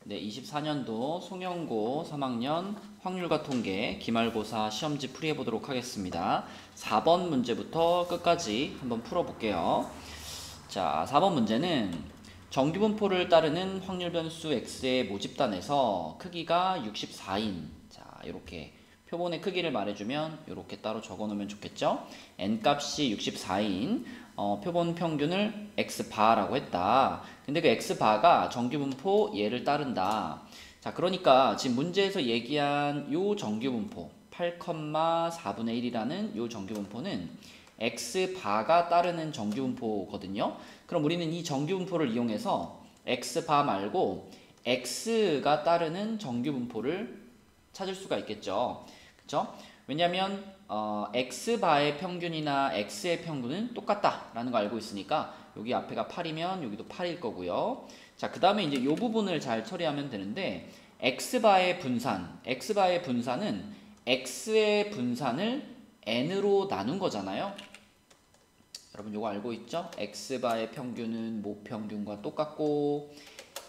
네, 24년도 송영고 3학년 확률과 통계 기말고사 시험지 풀이해 보도록 하겠습니다. 4번 문제부터 끝까지 한번 풀어볼게요. 자, 4번 문제는 정규분포를 따르는 확률 변수 x의 모집단에서 크기가 64인, 자, 이렇게 표본의 크기를 말해주면 이렇게 따로 적어놓으면 좋겠죠. n값이 64인 표본 평균을 x바라고 했다. 근데 그 x바가 정규분포 얘를 따른다. 자, 그러니까 지금 문제에서 얘기한 요 정규분포 8,4분의 1이라는 요 정규분포는 x바가 따르는 정규분포거든요. 그럼 우리는 이 정규분포를 이용해서 x바 말고 x가 따르는 정규분포를 찾을 수가 있겠죠. 그쵸? 왜냐면 x바의 평균이나 x의 평균은 똑같다라는 거 알고 있으니까 여기 앞에가 8이면 여기도 8일 거고요. 자, 그 다음에 이제 이 부분을 잘 처리하면 되는데 x바의 분산은 x의 분산을 n으로 나눈 거잖아요. 여러분 이거 알고 있죠? x바의 평균은 모평균과 똑같고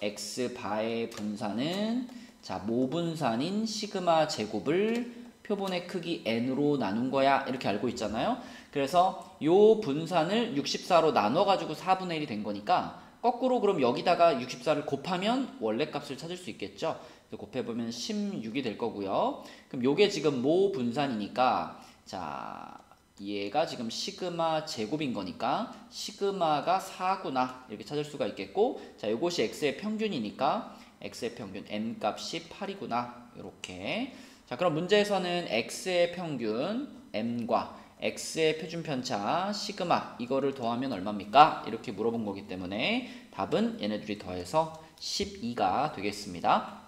x바의 분산은 자, 모분산인 시그마 제곱을 표본의 크기 n으로 나눈 거야 이렇게 알고 있잖아요. 그래서 요 분산을 64로 나눠가지고 4분의 1이 된 거니까 거꾸로 그럼 여기다가 64를 곱하면 원래 값을 찾을 수 있겠죠. 그래서 곱해보면 16이 될 거고요. 그럼 요게 지금 모 분산이니까 자, 얘가 지금 시그마 제곱인 거니까 시그마가 4구나 이렇게 찾을 수가 있겠고, 자, 요것이 x의 평균이니까 x의 평균 n 값이 8이구나 이렇게. 자, 그럼 문제에서는 x의 평균 m과 x의 표준 편차 시그마 이거를 더하면 얼마입니까? 이렇게 물어본 거기 때문에 답은 얘네들이 더해서 12가 되겠습니다.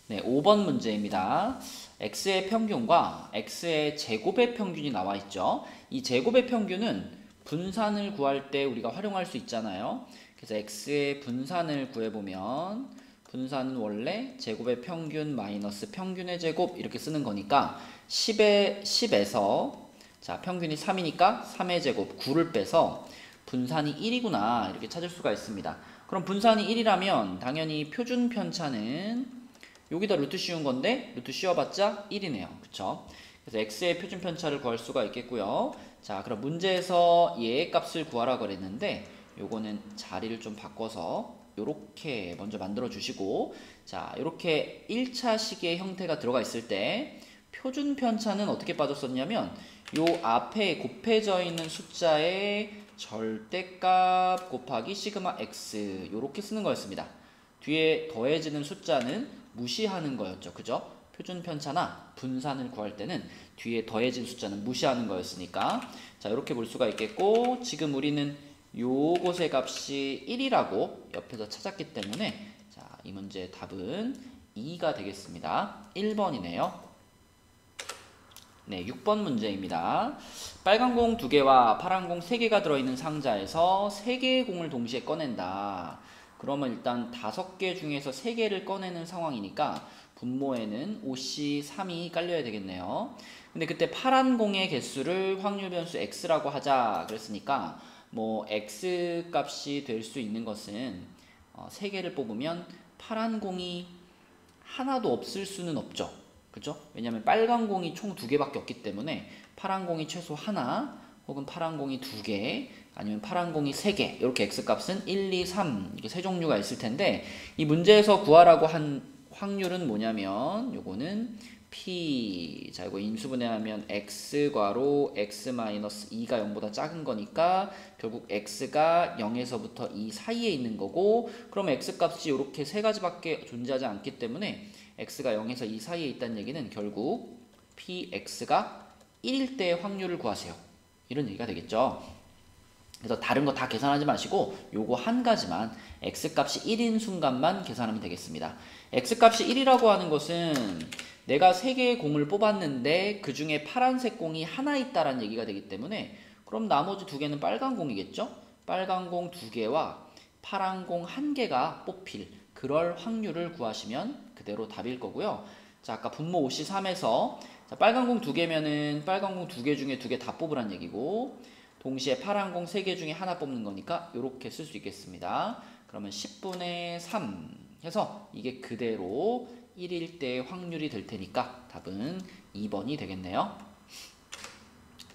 네, 5번 문제입니다. x의 평균과 x의 제곱의 평균이 나와 있죠. 이 제곱의 평균은 분산을 구할 때 우리가 활용할 수 있잖아요. 그래서 x의 분산을 구해보면 분산은 원래 제곱의 평균 마이너스 평균의 제곱 이렇게 쓰는 거니까 10에서 자, 평균이 3이니까 3의 제곱 9를 빼서 분산이 1이구나 이렇게 찾을 수가 있습니다. 그럼 분산이 1이라면 당연히 표준 편차는 여기다 루트 씌운 건데 루트 씌워봤자 1이네요. 그쵸? 그래서 x의 표준 편차를 구할 수가 있겠고요. 자, 그럼 문제에서 얘의 값을 구하라 그랬는데 요거는 자리를 좀 바꿔서 요렇게 먼저 만들어 주시고, 자, 요렇게 1차식의 형태가 들어가 있을 때 표준 편차는 어떻게 빠졌었냐면 요 앞에 곱해져 있는 숫자의 절대값 곱하기 시그마 x 요렇게 쓰는 거였습니다. 뒤에 더해지는 숫자는 무시하는 거였죠. 그죠? 표준 편차나 분산을 구할 때는 뒤에 더해진 숫자는 무시하는 거였으니까, 자, 이렇게 볼 수가 있겠고, 지금 우리는 요것의 값이 1이라고 옆에서 찾았기 때문에 자, 이 문제의 답은 2가 되겠습니다. 1번이네요. 네, 6번 문제입니다. 빨간 공 2개와 파란 공 3개가 들어있는 상자에서 3개의 공을 동시에 꺼낸다. 그러면 일단 5개 중에서 3개를 꺼내는 상황이니까 분모에는 OC 3이 깔려야 되겠네요. 근데 그때 파란 공의 개수를 확률 변수 x라고 하자 그랬으니까 뭐 x 값이 될 수 있는 것은 3개를 뽑으면 파란 공이 하나도 없을 수는 없죠. 그죠? 왜냐면 빨간 공이 총 2개밖에 없기 때문에 파란 공이 최소 하나 혹은 파란 공이 2개 아니면 파란 공이 3개 이렇게 x값은 1, 2, 3 이렇게 세 종류가 있을 텐데, 이 문제에서 구하라고 한 확률은 뭐냐면 요거는 p, 자, 이거 인수분해하면 x괄호 x-2가 0보다 작은 거니까 결국 x가 0에서부터 2 사이에 있는 거고, 그럼 x값이 이렇게 세 가지밖에 존재하지 않기 때문에 x가 0에서 2 사이에 있다는 얘기는 결국 px가 1일 때의 확률을 구하세요 이런 얘기가 되겠죠. 그래서 다른 거 다 계산하지 마시고 요거 한 가지만 x값이 1인 순간만 계산하면 되겠습니다. x값이 1이라고 하는 것은 내가 3개의 공을 뽑았는데 그 중에 파란색 공이 하나 있다라는 얘기가 되기 때문에 그럼 나머지 2개는 빨간 공이겠죠? 빨간 공 2개와 파란 공 1개가 뽑힐 그럴 확률을 구하시면 그대로 답일 거고요. 자, 아까 분모 OC 3에서 자, 빨간 공 2개면은 빨간 공 2개 중에 2개 다 뽑으란 얘기고, 동시에 파란 공 3개 중에 하나 뽑는 거니까 이렇게 쓸 수 있겠습니다. 그러면 10분의 3 해서 이게 그대로 1일 때 확률이 될 테니까 답은 2번이 되겠네요.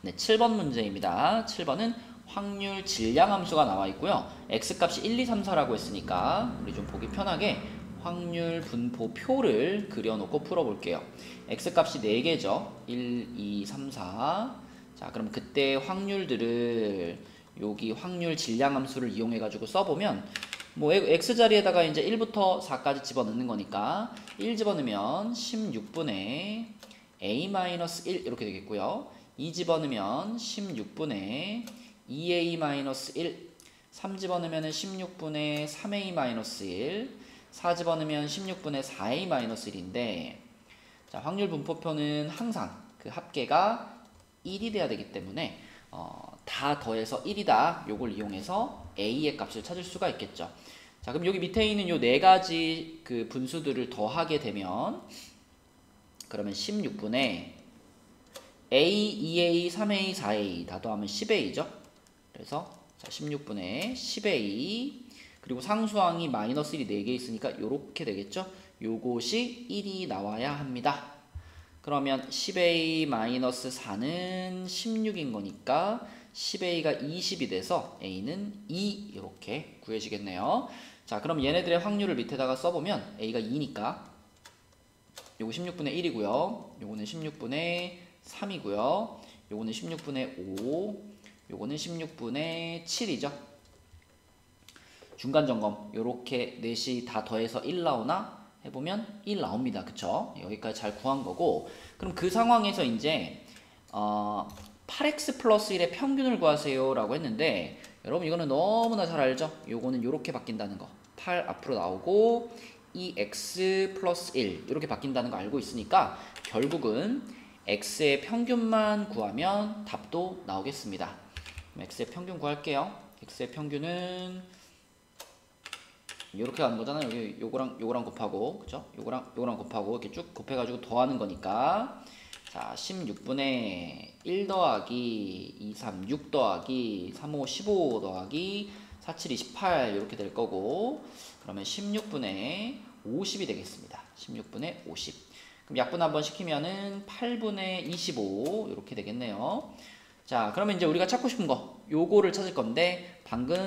네, 7번 문제입니다. 7번은 확률 질량 함수가 나와 있고요. x값이 1, 2, 3, 4라고 했으니까 우리 좀 보기 편하게 확률 분포표를 그려놓고 풀어볼게요. x값이 4개죠. 1, 2, 3, 4. 자, 그럼 그때 확률들을 여기 확률 질량 함수를 이용해 가지고 써보면 뭐 x자리에다가 이제 1부터 4까지 집어넣는 거니까 1 집어넣으면 16분의 a-1 이렇게 되겠고요. 2 집어넣으면 16분의 2a-1, 3 집어넣으면 16분의 3a-1, 4 집어넣으면 16분의 4a-1인데 자, 확률 분포표는 항상 그 합계가 1이 돼야 되기 때문에 다 더해서 1이다. 요걸 이용해서 a의 값을 찾을 수가 있겠죠. 자, 그럼 여기 밑에 있는 요 네 가지 그 분수들을 더하게 되면 그러면 16분의 a, 2a, 3a, 4a 다 더하면 10a죠. 그래서 자, 16분의 10a 그리고 상수항이 마이너스 1이 4개 있으니까 요렇게 되겠죠. 요것이 1이 나와야 합니다. 그러면 10a-4는 16인 거니까 10a가 20이 돼서 a는 2 이렇게 구해지겠네요. 자, 그럼 얘네들의 확률을 밑에다가 써보면 a가 2니까 요거 16분의 1이고요. 요거는 16분의 3이고요. 요거는 16분의 5, 요거는 16분의 7이죠. 중간점검 요렇게 넷이 다 더해서 1 나오나 해보면 1 나옵니다. 그쵸? 여기까지 잘 구한 거고 그럼 그 상황에서 이제 8x 플러스 1의 평균을 구하세요 라고 했는데 여러분 이거는 너무나 잘 알죠? 요거는 요렇게 바뀐다는 거 8 앞으로 나오고 2x 플러스 1 이렇게 바뀐다는 거 알고 있으니까 결국은 x의 평균만 구하면 답도 나오겠습니다. 그럼 x의 평균 구할게요. x의 평균은 이렇게 가는 거잖아요. 여기 요거랑 곱하고 그죠? 요거랑 곱하고 이렇게 쭉 곱해가지고 더하는 거니까 자 16분의 1 더하기 2, 3, 6 더하기 3, 5, 15 더하기 4, 7, 28 이렇게 될 거고 그러면 16분의 50이 되겠습니다. 16분의 50 그럼 약분 한번 시키면은 8분의 25 이렇게 되겠네요. 자, 그러면 이제 우리가 찾고 싶은 거 요거를 찾을 건데 방금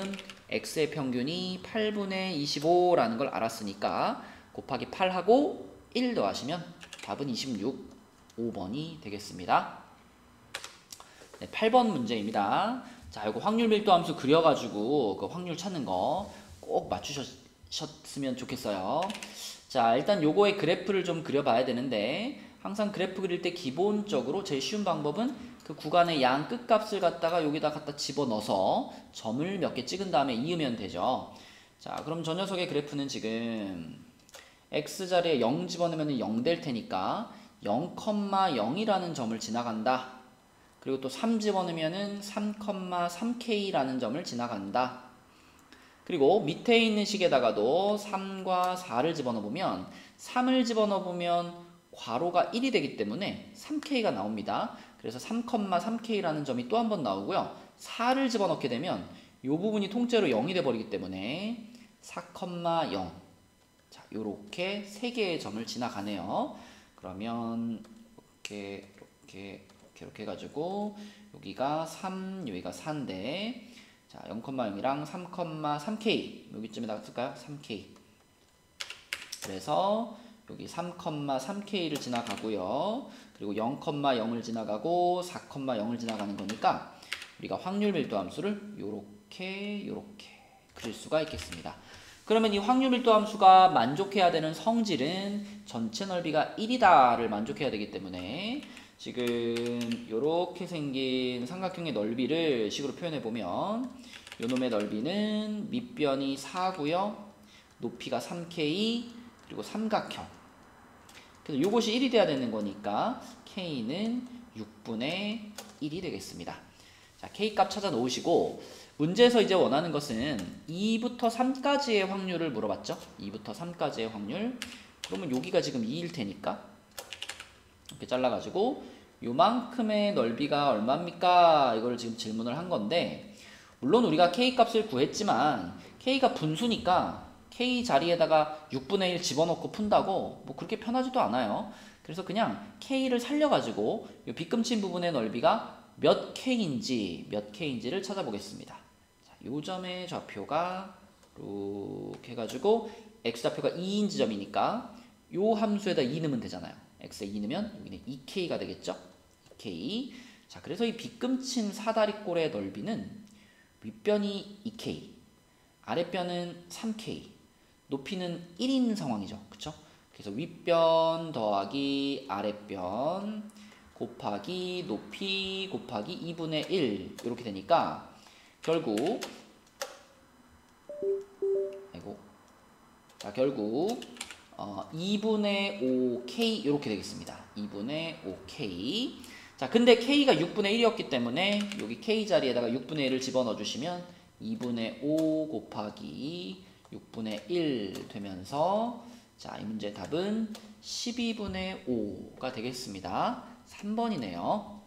x의 평균이 8분의 25라는 걸 알았으니까 곱하기 8하고 1 더하시면 답은 26, 5번이 되겠습니다. 네, 8번 문제입니다. 자, 이거 확률 밀도 함수 그려가지고 그 확률 찾는 거 꼭 맞추셨으면 좋겠어요. 자, 일단 요거의 그래프를 좀 그려봐야 되는데 항상 그래프 그릴 때 기본적으로 제일 쉬운 방법은 그 구간의 양 끝값을 갖다가 여기다 갖다 집어넣어서 점을 몇 개 찍은 다음에 이으면 되죠. 자, 그럼 저 녀석의 그래프는 지금 x자리에 0 집어넣으면 0 될 테니까 0,0이라는 점을 지나간다. 그리고 또 3 집어넣으면 3,3k라는 점을 지나간다. 그리고 밑에 있는 식에다가도 3과 4를 집어넣으면 3을 집어넣으면 괄호가 1이 되기 때문에 3k가 나옵니다. 그래서 3,3k라는 점이 또 한 번 나오고요. 4를 집어넣게 되면 이 부분이 통째로 0이 돼버리기 때문에 4,0 자, 요렇게 3개의 점을 지나가네요. 그러면 이렇게 해가지고 여기가 3, 여기가 4인데 자, 0,0이랑 3,3k 여기쯤에다가 쓸까요? 3k 그래서 여기 3,3k를 지나가고요. 그리고 0,0을 지나가고 4,0을 지나가는 거니까 우리가 확률 밀도 함수를 요렇게 그릴 수가 있겠습니다. 그러면 이 확률 밀도 함수가 만족해야 되는 성질은 전체 넓이가 1이다를 만족해야 되기 때문에 지금 요렇게 생긴 삼각형의 넓이를 식으로 표현해 보면 요놈의 넓이는 밑변이 4고요. 높이가 3k 그리고 삼각형. 그래서 요것이 1이 돼야 되는 거니까 k는 6분의 1이 되겠습니다. 자, k 값 찾아 놓으시고 문제에서 이제 원하는 것은 2부터 3까지의 확률을 물어봤죠. 2부터 3까지의 확률. 그러면 여기가 지금 2일 테니까 이렇게 잘라가지고 요만큼의 넓이가 얼마입니까? 이걸 지금 질문을 한 건데 물론 우리가 k 값을 구했지만 k가 분수니까 K 자리에다가 6분의 1 집어넣고 푼다고 뭐 그렇게 편하지도 않아요. 그래서 그냥 K를 살려가지고 이 빗금친 부분의 넓이가 몇 K인지를 찾아보겠습니다. 자, 요 점의 좌표가 이렇게 해가지고 X좌표가 2인 지점이니까 요 함수에다 2 넣으면 되잖아요. X에 2 넣으면 여기는 2K가 되겠죠? 2K. 자, 그래서 이 빗금친 사다리꼴의 넓이는 윗변이 2K, 아랫변은 3K, 높이는 1인 상황이죠. 그쵸? 그래서 윗변 더하기 아랫변 곱하기 높이 곱하기 2분의 1 이렇게 되니까 결국 결국 2분의 5K 이렇게 되겠습니다. 2분의 5K. 자, 근데 K가 6분의 1이었기 때문에 여기 K 자리에다가 6분의 1을 집어넣어 주시면 2분의 5 곱하기 6분의 1 되면서 자, 이 문제 답은 12분의 5가 되겠습니다. 3번이네요.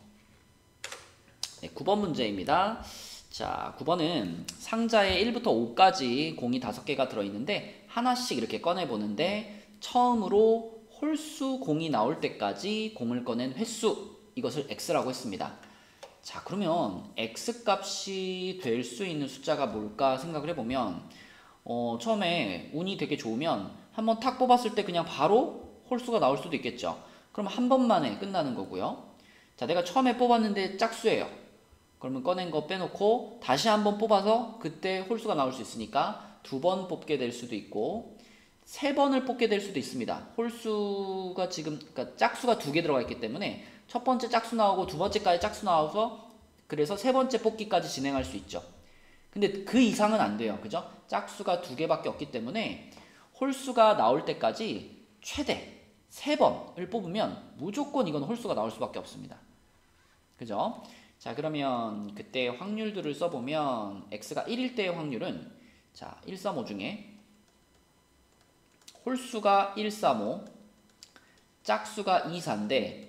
네, 9번 문제입니다. 자, 9번은 상자에 1부터 5까지 공이 5개가 들어있는데 하나씩 이렇게 꺼내보는데 처음으로 홀수 공이 나올 때까지 공을 꺼낸 횟수, 이것을 X라고 했습니다. 자, 그러면 X값이 될 수 있는 숫자가 뭘까 생각을 해보면 처음에 운이 되게 좋으면 한번 탁 뽑았을 때 그냥 바로 홀수가 나올 수도 있겠죠. 그럼 한 번만에 끝나는 거고요. 자, 내가 처음에 뽑았는데 짝수예요. 그러면 꺼낸 거 빼놓고 다시 한번 뽑아서 그때 홀수가 나올 수 있으니까 2번 뽑게 될 수도 있고 3번을 뽑게 될 수도 있습니다. 홀수가 지금 그러니까 짝수가 2개 들어가 있기 때문에 첫 번째 짝수 나오고 두 번째까지 짝수 나와서 그래서 세 번째 뽑기까지 진행할 수 있죠. 근데 그 이상은 안 돼요. 그죠? 짝수가 2개밖에 없기 때문에 홀수가 나올 때까지 최대 3번을 뽑으면 무조건 이건 홀수가 나올 수밖에 없습니다. 그죠? 자, 그러면 그때 확률들을 써보면 X가 1일 때의 확률은 자, 135 중에 홀수가 135, 짝수가 24인데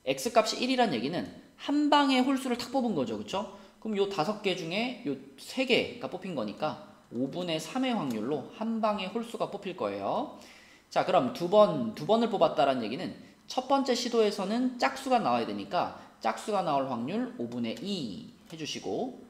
X값이 1이란 얘기는 한 방에 홀수를 탁 뽑은 거죠. 그쵸? 그럼 요 5개 중에 요 3개가 뽑힌 거니까 5분의 3의 확률로 한 방에 홀수가 뽑힐 거예요. 자, 그럼 두 번을 뽑았다는 얘기는 첫 번째 시도에서는 짝수가 나와야 되니까 짝수가 나올 확률 5분의 2 해주시고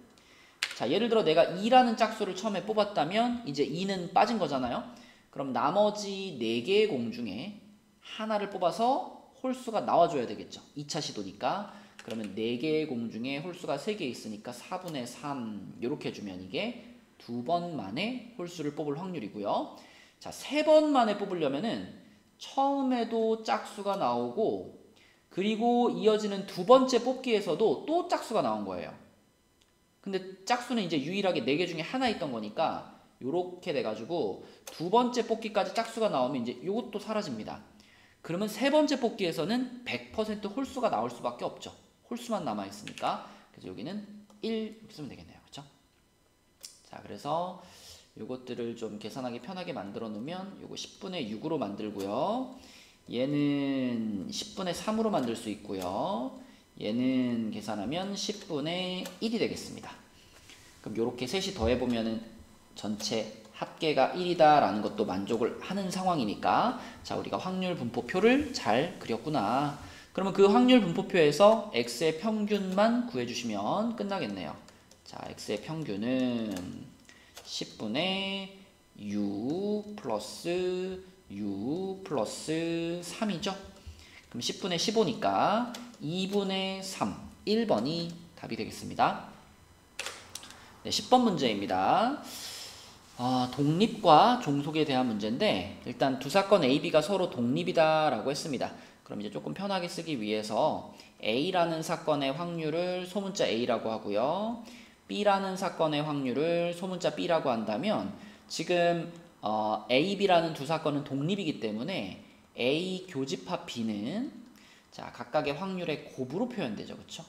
자, 예를 들어 내가 2라는 짝수를 처음에 뽑았다면 이제 2는 빠진 거잖아요. 그럼 나머지 4개의 공 중에 하나를 뽑아서 홀수가 나와줘야 되겠죠. 2차 시도니까. 그러면 4개의 공 중에 홀수가 3개 있으니까 4분의 3 이렇게 해주면 이게 2번 만에 홀수를 뽑을 확률이고요. 자, 3번 만에 뽑으려면은 처음에도 짝수가 나오고 그리고 이어지는 두 번째 뽑기에서도 또 짝수가 나온 거예요. 근데 짝수는 이제 유일하게 4개 중에 하나 있던 거니까 요렇게 돼가지고 두 번째 뽑기까지 짝수가 나오면 이제 요것도 사라집니다. 그러면 세 번째 뽑기에서는 100% 홀수가 나올 수밖에 없죠. 홀수만 남아있으니까. 그래서 여기는 1 이렇게 쓰면 되겠네요. 그렇죠? 자, 그래서 요것들을 좀 계산하기 편하게 만들어 놓으면 요거 10분의 6으로 만들고요. 얘는 10분의 3으로 만들 수 있고요. 얘는 계산하면 10분의 1이 되겠습니다. 그럼 요렇게 셋이 더해보면은 전체 합계가 1이다 라는 것도 만족을 하는 상황이니까 자, 우리가 확률 분포표를 잘 그렸구나. 그러면 그 확률 분포표에서 x의 평균만 구해주시면 끝나겠네요. 자, x의 평균은 10분의 6 플러스 6 플러스 3이죠. 그럼 10분의 15니까 2분의 3, 1번이 답이 되겠습니다. 네, 10번 문제입니다. 독립과 종속에 대한 문제인데 일단 두 사건 A, B가 서로 독립이다 라고 했습니다. 그럼 이제 조금 편하게 쓰기 위해서 A라는 사건의 확률을 소문자 A라고 하고요. B라는 사건의 확률을 소문자 B라고 한다면 지금 A, B라는 두 사건은 독립이기 때문에 A 교집합 B는 자, 각각의 확률의 곱으로 표현되죠. 그쵸?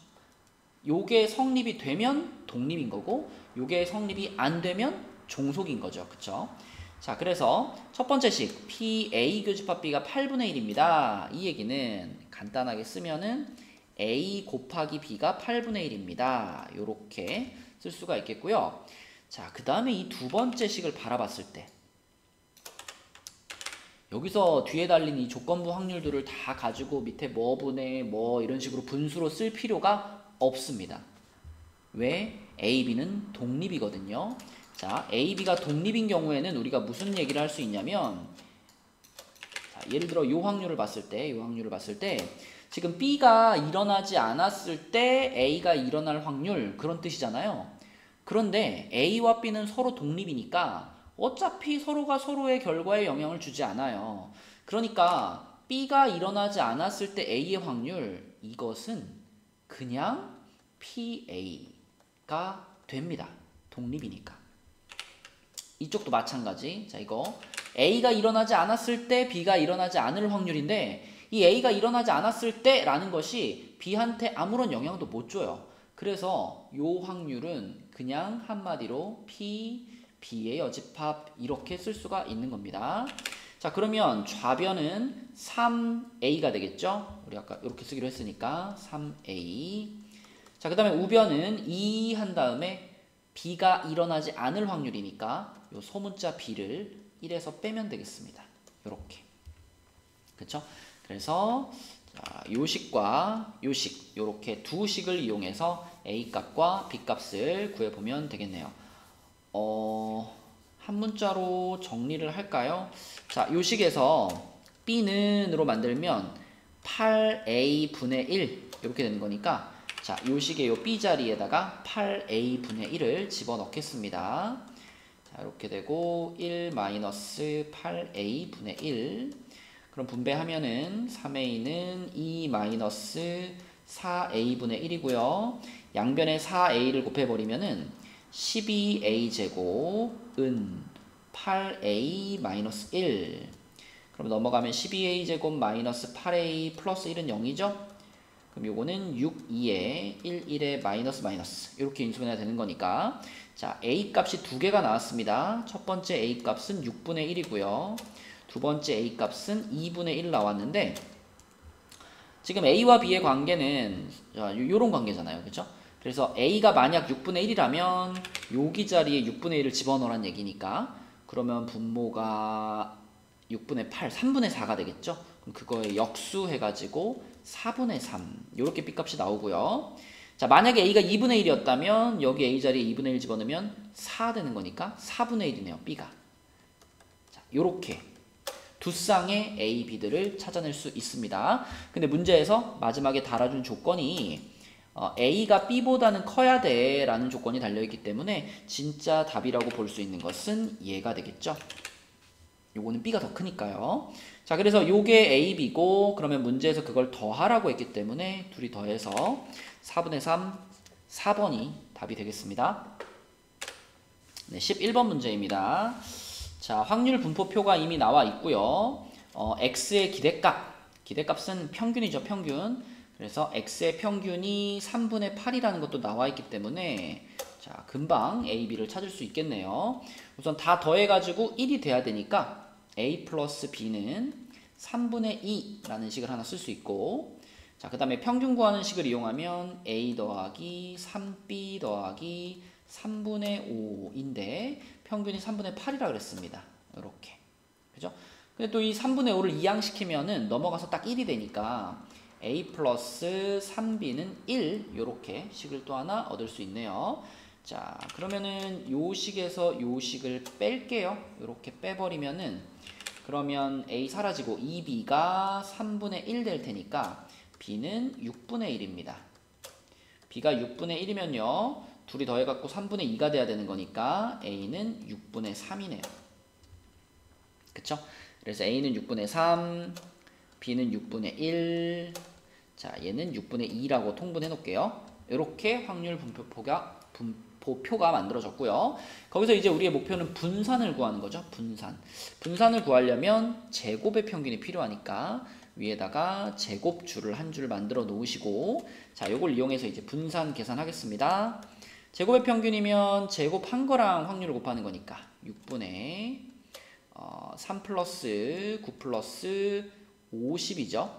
요게 성립이 되면 독립인 거고 요게 성립이 안 되면 종속인 거죠. 그쵸? 자, 그래서 첫 번째 식 PA 교집합 B가 8분의 1입니다. 이 얘기는 간단하게 쓰면은 A 곱하기 B가 8분의 1입니다. 요렇게 쓸 수가 있겠고요. 자, 그 다음에 이 두 번째 식을 바라봤을 때 여기서 뒤에 달린 이 조건부 확률들을 다 가지고 밑에 뭐분의 뭐 이런 식으로 분수로 쓸 필요가 없습니다. 왜? A, B는 독립이거든요. 자, A, B가 독립인 경우에는 우리가 무슨 얘기를 할 수 있냐면, 자, 예를 들어 요 확률을 봤을 때 지금 B가 일어나지 않았을 때 A가 일어날 확률, 그런 뜻이잖아요. 그런데 A와 B는 서로 독립이니까 어차피 서로가 서로의 결과에 영향을 주지 않아요. 그러니까 B가 일어나지 않았을 때 A의 확률, 이것은 그냥 PA가 됩니다. 독립이니까. 이쪽도 마찬가지. 자, 이거 A가 일어나지 않았을 때 B가 일어나지 않을 확률인데, 이 A가 일어나지 않았을 때라는 것이 B한테 아무런 영향도 못 줘요. 그래서 요 확률은 그냥 한마디로 P, B의 여집합 이렇게 쓸 수가 있는 겁니다. 자, 그러면 좌변은 3A가 되겠죠? 우리 아까 이렇게 쓰기로 했으니까 3A. 자, 그 다음에 우변은 2 한 다음에 B가 일어나지 않을 확률이니까 요 소문자 B를 1에서 빼면 되겠습니다. 요렇게. 그쵸? 그래서 자, 요식과 요식 요렇게 두 식을 이용해서 A 값과 B 값을 구해보면 되겠네요. 한 문자로 정리를 할까요? 자, 요식에서 B는으로 만들면 8A 분의 1 이렇게 되는 거니까, 자, 요식의 요 B 자리에다가 8A 분의 1을 집어넣겠습니다. 자, 이렇게 되고 1 마이너스 8A 분의 1. 그럼 분배하면은 3A는 2 마이너스 4A 분의 1이고요. 양변에 4A를 곱해버리면은 12A 제곱은 8A 마이너스 1. 그럼 넘어가면 12A 제곱 마이너스 8A 플러스 1은 0이죠? 그럼 요거는 6, 2에 1, 1에 마이너스 마이너스 이렇게 인수분해가 되는 거니까, 자, A 값이 두 개가 나왔습니다. 첫 번째 A 값은 6분의 1이고요. 두 번째 A 값은 2분의 1 나왔는데, 지금 A와 B의 관계는 요런 관계잖아요. 그쵸? 그래서 A가 만약 6분의 1이라면 여기 자리에 6분의 1을 집어넣으란 얘기니까, 그러면 분모가 6분의 8, 3분의 4가 되겠죠? 그럼 그거에 역수해가지고 4분의 3 이렇게 B값이 나오고요. 자, 만약에 A가 2분의 1이었다면 여기 A 자리에 2분의 1 집어넣으면 4 되는 거니까 4분의 1이네요. B가. 자, 요렇게 두 쌍의 A, B들을 찾아낼 수 있습니다. 근데 문제에서 마지막에 달아준 조건이 A가 B보다는 커야 돼 라는 조건이 달려있기 때문에 진짜 답이라고 볼 수 있는 것은 얘가 되겠죠. 요거는 B가 더 크니까요. 자, 그래서 요게 A, B고, 그러면 문제에서 그걸 더하라고 했기 때문에 둘이 더해서 4분의 3, 4번이 답이 되겠습니다. 네, 11번 문제입니다. 자, 확률 분포표가 이미 나와 있고요. X의 기대값은 평균이죠, 평균. 그래서 X의 평균이 3분의 8이라는 것도 나와 있기 때문에, 자, 금방 A, B를 찾을 수 있겠네요. 우선 다 더해가지고 1이 돼야 되니까 A 플러스 B는 3분의 2라는 식을 하나 쓸 수 있고, 자, 그 다음에 평균 구하는 식을 이용하면 A 더하기 3B 더하기 3분의 5인데 평균이 3분의 8이라 그랬습니다. 이렇게. 그죠? 근데 또 이 3분의 5를 이항시키면은 넘어가서 딱 1이 되니까 A 플러스 3B는 1 요렇게 식을 또 하나 얻을 수 있네요. 자, 그러면은 요 식에서 요 식을 뺄게요. 요렇게 빼버리면은 그러면 A 사라지고 2B가 3분의 1 될 테니까 B는 6분의 1입니다. B가 6분의 1이면요. 둘이 더해갖고 3분의 2가 돼야 되는 거니까 A는 6분의 3이네요. 그쵸? 그래서 A는 6분의 3, B는 6분의 1. 자, 얘는 6분의 2라고 통분해 놓을게요. 이렇게 확률 분포표가 만들어졌고요. 거기서 이제 우리의 목표는 분산을 구하는 거죠. 분산을 구하려면 제곱의 평균이 필요하니까 위에다가 제곱줄을 한 줄 만들어 놓으시고, 자, 요걸 이용해서 이제 분산 계산하겠습니다. 제곱의 평균이면 제곱한 거랑 확률을 곱하는 거니까 6분의 3 플러스 9 플러스 50이죠.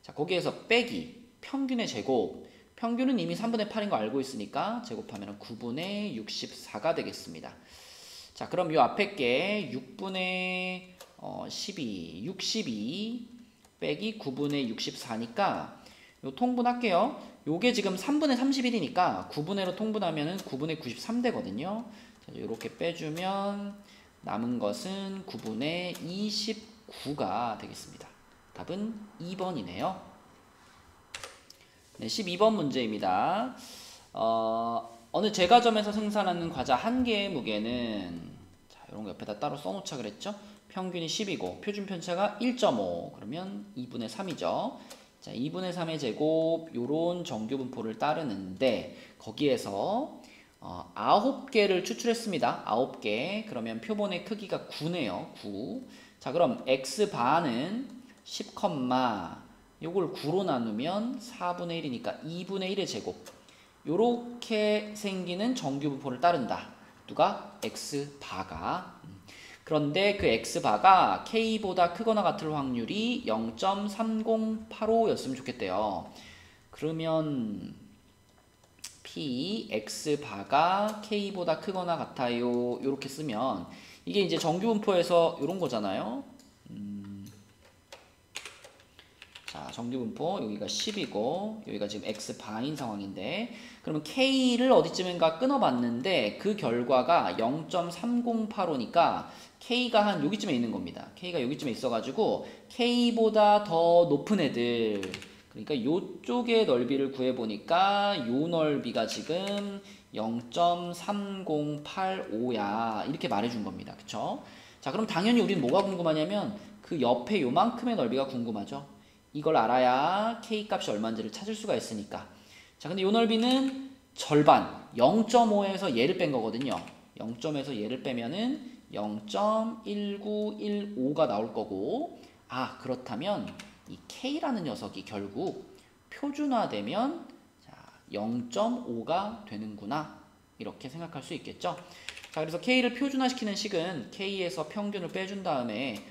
자, 거기에서 빼기 평균의 제곱, 평균은 이미 3분의 8인 거 알고 있으니까 제곱하면 9분의 64가 되겠습니다. 자, 그럼 이 앞에 게 6분의 62 빼기 9분의 64니까 요 통분할게요. 요게 지금 3분의 31이니까 9분의로 통분하면 9분의 93 되거든요. 이렇게 빼주면 남은 것은 9분의 29가 되겠습니다. 답은 2번이네요. 네, 12번 문제입니다. 어느 제과점에서 생산하는 과자 한 개의 무게는, 자, 이런 거 옆에다 따로 써놓자 그랬죠? 평균이 10이고 표준 편차가 1.5, 그러면 2분의 3이죠. 자, 2분의 3의 제곱, 요런 정규 분포를 따르는데 거기에서 9개를 추출했습니다. 9개. 그러면 표본의 크기가 9네요. 9. 자, 그럼 x바는 10, 요걸 9로 나누면 4분의 1이니까 2분의 1의 제곱. 요렇게 생기는 정규 분포를 따른다. 누가? x바가. 그런데 그 x바가 k보다 크거나 같을 확률이 0.3085였으면 좋겠대요. 그러면 p x바가 k보다 크거나 같아요. 요렇게 쓰면 이게 이제 정규 분포에서 요런 거잖아요. 자, 정규 분포 여기가 10이고 여기가 지금 x바인 상황인데, 그러면 k를 어디쯤인가 끊어봤는데 그 결과가 0.3085니까 k가 한 여기쯤에 있는 겁니다. k가 여기쯤에 있어가지고 k보다 더 높은 애들, 그러니까 요쪽의 넓이를 구해보니까 요 넓이가 지금 0.3085야 이렇게 말해준 겁니다. 그쵸? 자, 그럼 당연히 우리는 뭐가 궁금하냐면 그 옆에 요만큼의 넓이가 궁금하죠. 이걸 알아야 k 값이 얼마인지를 찾을 수가 있으니까. 자, 근데 요 넓이는 절반 0.5에서 얘를 뺀 거거든요. 0.에서 얘를 빼면은 0.1915가 나올 거고, 아, 그렇다면 이 k라는 녀석이 결국 표준화되면 0.5가 되는구나, 이렇게 생각할 수 있겠죠. 자, 그래서 k를 표준화시키는 식은 k에서 평균을 빼준 다음에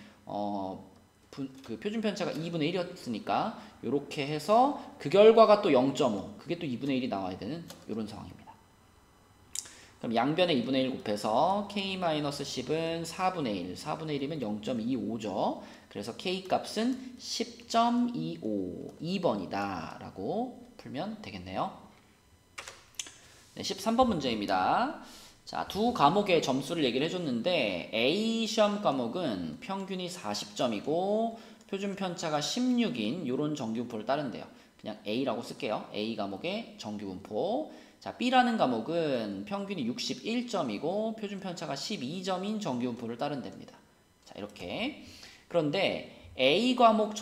그 표준 편차가 2분의 1이었으니까 이렇게 해서 그 결과가 또 0.5, 그게 또 2분의 1이 나와야 되는 이런 상황입니다. 그럼 양변에 2분의 1 곱해서 k-10은 4분의 1, 4분의 1이면 0.25죠. 그래서 k 값은 10.25, 2번이다 라고 풀면 되겠네요. 네, 13번 문제입니다. 자, 두 과목의 점수를 얘기를 해줬는데 A 시험 과목은 평균이 40점이고 표준 편차가 16인 요런 정규분포를 따른대요. 그냥 A라고 쓸게요. A 과목의 정규분포. 자, B라는 과목은 평균이 61점이고 표준 편차가 12점인 정규분포를 따른답니다. 자, 이렇게. 그런데 A 과목의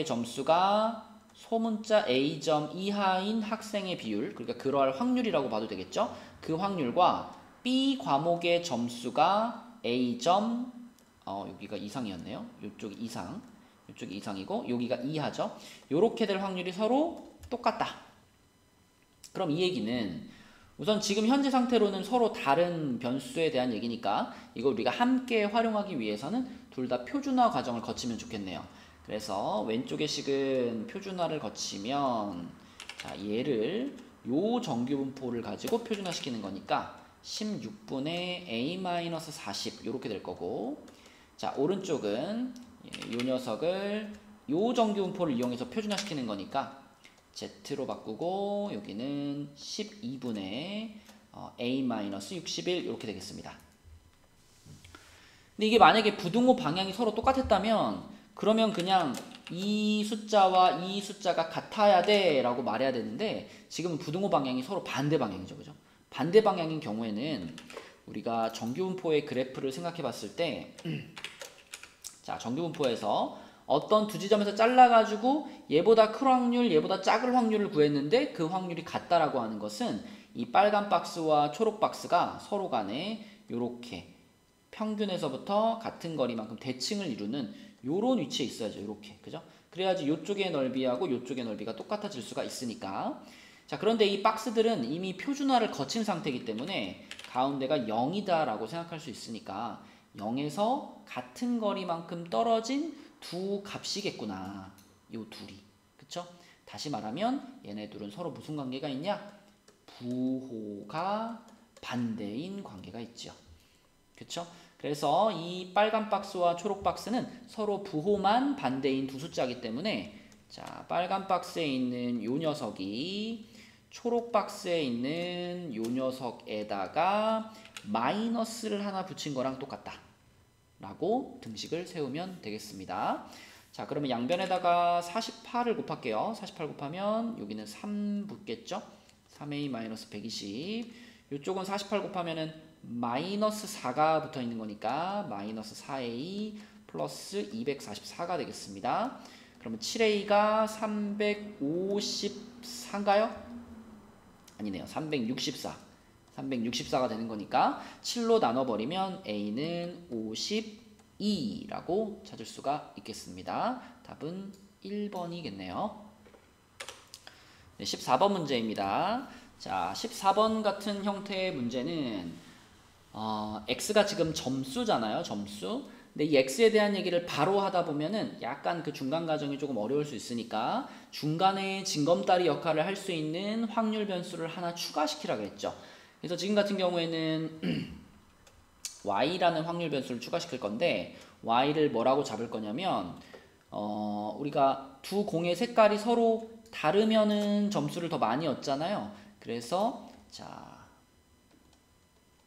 점수가 소문자 A점 이하인 학생의 비율, 그러니까 그러할 확률이라고 봐도 되겠죠. 그 확률과 B 과목의 점수가 A점, 여기가 이상이었네요. 이쪽이 이상이고 여기가 이하죠. 요렇게 될 확률이 서로 똑같다. 그럼 이 얘기는 우선 지금 현재 상태로는 서로 다른 변수에 대한 얘기니까 이걸 우리가 함께 활용하기 위해서는 둘 다 표준화 과정을 거치면 좋겠네요. 그래서 왼쪽의 식은 표준화를 거치면, 자, 얘를 요 정규분포를 가지고 표준화시키는 거니까 16분의 a-40 요렇게 될 거고, 자, 오른쪽은 요 녀석을 요 정규분포를 이용해서 표준화시키는 거니까 z로 바꾸고 여기는 12분의 a-61 이렇게 되겠습니다. 근데 이게 만약에 부등호 방향이 서로 똑같았다면 그러면 그냥 이 숫자와 이 숫자가 같아야 돼 라고 말해야 되는데 지금은 부등호 방향이 서로 반대 방향이죠. 그죠? 반대 방향인 경우에는 우리가 정규분포의 그래프를 생각해 봤을 때 자, 정규분포에서 어떤 두 지점에서 잘라가지고 얘보다 큰 확률, 얘보다 작을 확률을 구했는데 그 확률이 같다라고 하는 것은 이 빨간 박스와 초록 박스가 서로 간에 요렇게 평균에서부터 같은 거리만큼 대칭을 이루는 요런 위치에 있어야죠. 요렇게. 그죠? 그래야지 요쪽의 넓이하고 요쪽의 넓이가 똑같아질 수가 있으니까. 자, 그런데 이 박스들은 이미 표준화를 거친 상태이기 때문에 가운데가 0이다 라고 생각할 수 있으니까 0에서 같은 거리만큼 떨어진 두 값이겠구나. 요 둘이. 그쵸? 다시 말하면 얘네 둘은 서로 무슨 관계가 있냐? 부호가 반대인 관계가 있죠. 그쵸? 그래서 이 빨간 박스와 초록 박스는 서로 부호만 반대인 두 숫자이기 때문에 자, 빨간 박스에 있는 요 녀석이 초록 박스에 있는 요 녀석에다가 마이너스를 하나 붙인 거랑 똑같다 라고 등식을 세우면 되겠습니다. 자, 그러면 양변에다가 48을 곱할게요. 48 곱하면 여기는 3 붙겠죠? 3a 마이너스 120. 이쪽은 48 곱하면은 마이너스 4가 붙어 있는 거니까 마이너스 4a 플러스 244가 되겠습니다. 그러면 7a가 354인가요? 아니네요. 364가 되는 거니까 7로 나눠버리면 a는 52라고 찾을 수가 있겠습니다. 답은 1번이겠네요. 네, 14번 문제입니다. 자, 14번 같은 형태의 문제는 x가 지금 점수잖아요. 점수. 근데 이 x에 대한 얘기를 바로 하다 보면은 약간 그 중간 과정이 조금 어려울 수 있으니까 중간에 징검다리 역할을 할 수 있는 확률 변수를 하나 추가시키라고 했죠. 그래서 지금 같은 경우에는 y라는 확률 변수를 추가시킬 건데 y를 뭐라고 잡을 거냐면 우리가 두 공의 색깔이 서로 다르면은 점수를 더 많이 얻잖아요. 그래서 자,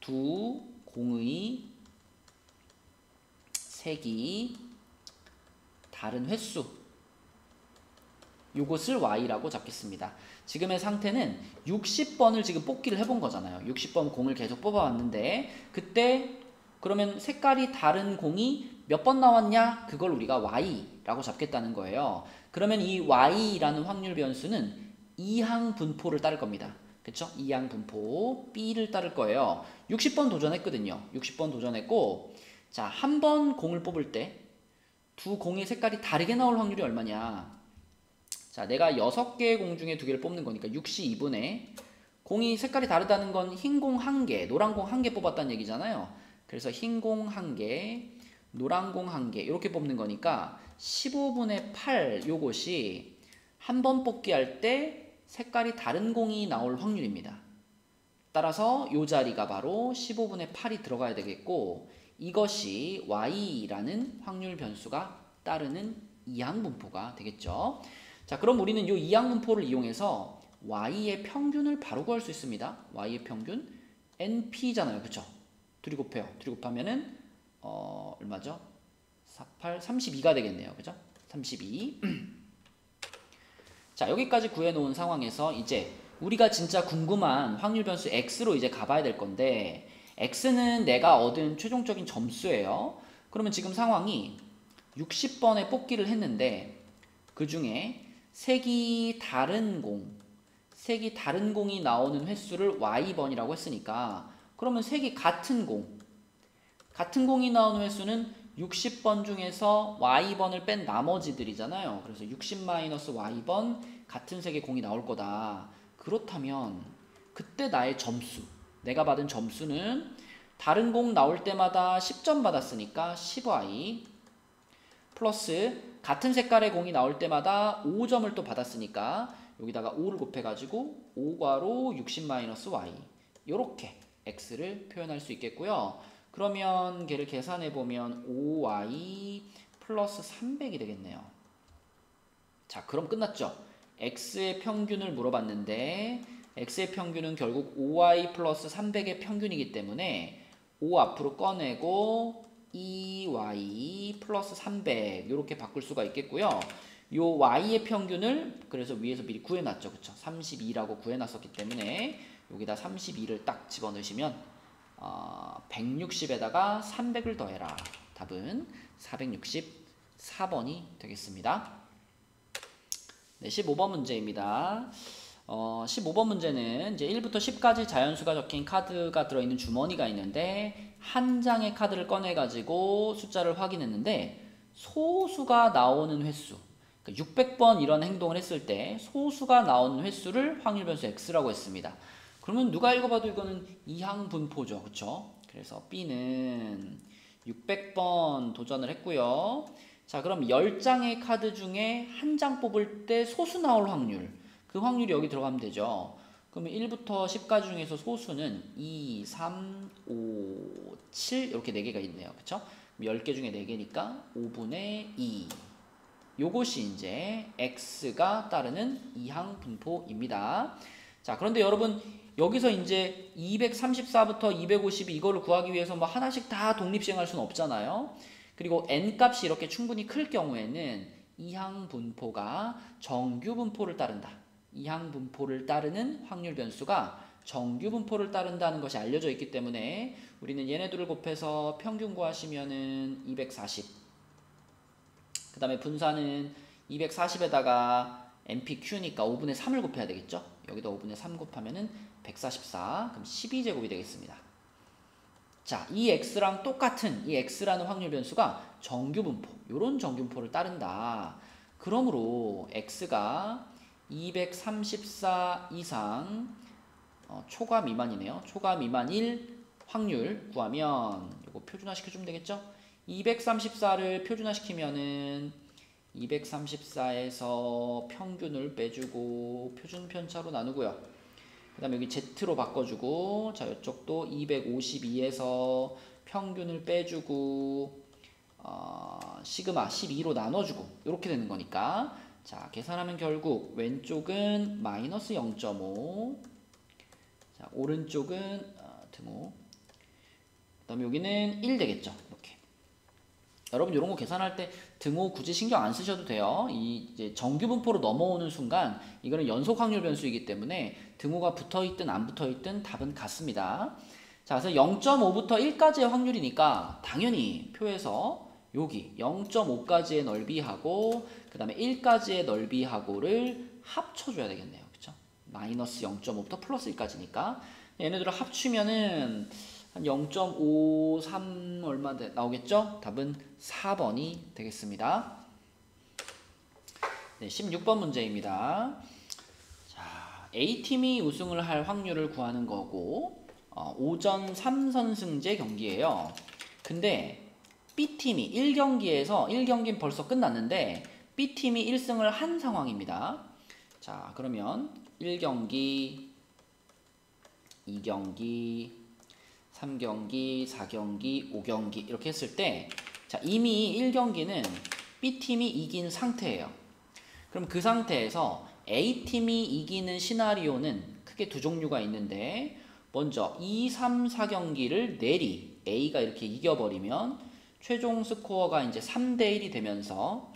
두 공의 색이 다른 횟수 요것을 y라고 잡겠습니다. 지금의 상태는 60번을 지금 뽑기를 해본 거잖아요. 60번 공을 계속 뽑아왔는데 그때 그러면 색깔이 다른 공이 몇 번 나왔냐? 그걸 우리가 y라고 잡겠다는 거예요. 그러면 이 y라는 확률 변수는 이항 분포를 따를 겁니다. 그쵸? 이항 분포 b를 따를 거예요. 60번 도전했거든요. 60번 도전했고 자, 한 번 공을 뽑을 때 두 공의 색깔이 다르게 나올 확률이 얼마냐? 자, 내가 6개의 공 중에 2개를 뽑는 거니까 6시 2분에 공이 색깔이 다르다는 건 흰 공 1개, 노란 공 1개 뽑았다는 얘기잖아요. 그래서 흰 공 1개, 노란 공 1개 이렇게 뽑는 거니까 15분의 8 요것이 한 번 뽑기 할 때 색깔이 다른 공이 나올 확률입니다. 따라서 이 자리가 바로 15분의 8이 들어가야 되겠고 이것이 y라는 확률 변수가 따르는 이항 분포가 되겠죠. 자, 그럼 우리는 이 이항 분포를 이용해서 y의 평균을 바로 구할 수 있습니다. y의 평균 np잖아요. 그쵸? 둘이 곱해요. 둘이 곱하면은 얼마죠? 48, 32가 되겠네요. 그죠? 32. 자, 여기까지 구해놓은 상황에서 이제 우리가 진짜 궁금한 확률 변수 x로 이제 가봐야 될 건데 x는 내가 얻은 최종적인 점수예요. 그러면 지금 상황이 60번에 뽑기를 했는데 그 중에 색이 다른 공이 나오는 횟수를 y번이라고 했으니까 그러면 색이 같은 공이 나오는 횟수는 60번 중에서 y번을 뺀 나머지들이잖아요. 그래서 60-y번 같은 색의 공이 나올 거다. 그렇다면 그때 나의 점수, 내가 받은 점수는 다른 공 나올 때마다 10점 받았으니까 10y 플러스 같은 색깔의 공이 나올 때마다 5점을 또 받았으니까 여기다가 5를 곱해가지고 5괄호 60-y 이렇게 x를 표현할 수 있겠고요. 그러면 걔를 계산해보면 5y 플러스 300이 되겠네요. 자, 그럼 끝났죠? x의 평균을 물어봤는데 x의 평균은 결국 5y 플러스 300의 평균이기 때문에 5 앞으로 꺼내고 2y 플러스 300 이렇게 바꿀 수가 있겠고요. 요 y의 평균을 그래서 위에서 미리 구해놨죠. 그쵸? 32라고 구해놨었기 때문에 여기다 32를 딱 집어넣으시면 160에다가 300을 더해라. 답은 464번이 되겠습니다. 네, 15번 문제입니다. 15번 문제는 이제 1부터 10까지 자연수가 적힌 카드가 들어있는 주머니가 있는데 한 장의 카드를 꺼내가지고 숫자를 확인했는데 소수가 나오는 횟수, 그러니까 600번 이런 행동을 했을 때 소수가 나오는 횟수를 확률 변수 x라고 했습니다. 그러면 누가 읽어봐도 이거는 이항 분포죠. 그쵸? 그래서 B는 600번 도전을 했고요. 자, 그럼 10장의 카드 중에 한 장 뽑을 때 소수 나올 확률. 그 확률이 여기 들어가면 되죠. 그러면 1부터 10까지 중에서 소수는 2, 3, 5, 7 이렇게 4개가 있네요. 그쵸? 10개 중에 4개니까 5분의 2. 요것이 이제 x가 따르는 이항 분포입니다. 자, 그런데 여러분 여기서 이제 234부터 252 이거를 구하기 위해서 뭐 하나씩 다 독립시행할 수는 없잖아요. 그리고 n 값이 이렇게 충분히 클 경우에는 이항 분포가 정규 분포를 따른다. 이항 분포를 따르는 확률 변수가 정규 분포를 따른다는 것이 알려져 있기 때문에 우리는 얘네들을 곱해서 평균 구하시면은 240. 그 다음에 분산은 240에다가 NPQ니까 5분의 3을 곱해야 되겠죠? 여기다 5분의 3 곱하면은 144. 그럼 12제곱이 되겠습니다. 자, 이 x랑 똑같은 이 x라는 확률 변수가 정규 분포, 요런 정규 분포를 따른다. 그러므로 x가 234 이상 초과 미만이네요. 초과 미만일 확률 구하면 요거 표준화 시켜주면 되겠죠? 234를 표준화시키면은 234에서 평균을 빼주고 표준 편차로 나누고요. 그 다음에 여기 Z로 바꿔주고, 자, 이쪽도 252에서 평균을 빼주고, 시그마 12로 나눠주고, 이렇게 되는 거니까. 자, 계산하면 결국 왼쪽은 마이너스 0.5, 자, 오른쪽은 등호, 그 다음에 여기는 1 되겠죠. 이렇게. 여러분 이런 거 계산할 때 등호 굳이 신경 안 쓰셔도 돼요. 이제 정규 분포로 넘어오는 순간 이거는 연속 확률 변수이기 때문에 등호가 붙어 있든 안 붙어 있든 답은 같습니다. 자, 그래서 0.5부터 1까지의 확률이니까 당연히 표에서 여기 0.5까지의 넓이하고 그 다음에 1까지의 넓이하고를 합쳐줘야 되겠네요. 그쵸? 마이너스 0.5부터 플러스 1까지니까 얘네들을 합치면은 한 0.53 얼마 나오겠죠? 답은 4번이 되겠습니다. 네, 16번 문제입니다. 자, A팀이 우승을 할 확률을 구하는 거고 오전 3선승제 경기예요. 근데 B팀이 1경기에서 1경기는 벌써 끝났는데 B팀이 1승을 한 상황입니다. 자, 그러면 1경기, 2경기, 3경기, 4경기, 5경기 이렇게 했을 때 자, 이미 1경기는 B팀이 이긴 상태예요. 그럼 그 상태에서 A팀이 이기는 시나리오는 크게 두 종류가 있는데 먼저 2, 3, 4경기를 내리 A가 이렇게 이겨버리면 최종 스코어가 이제 3대1이 되면서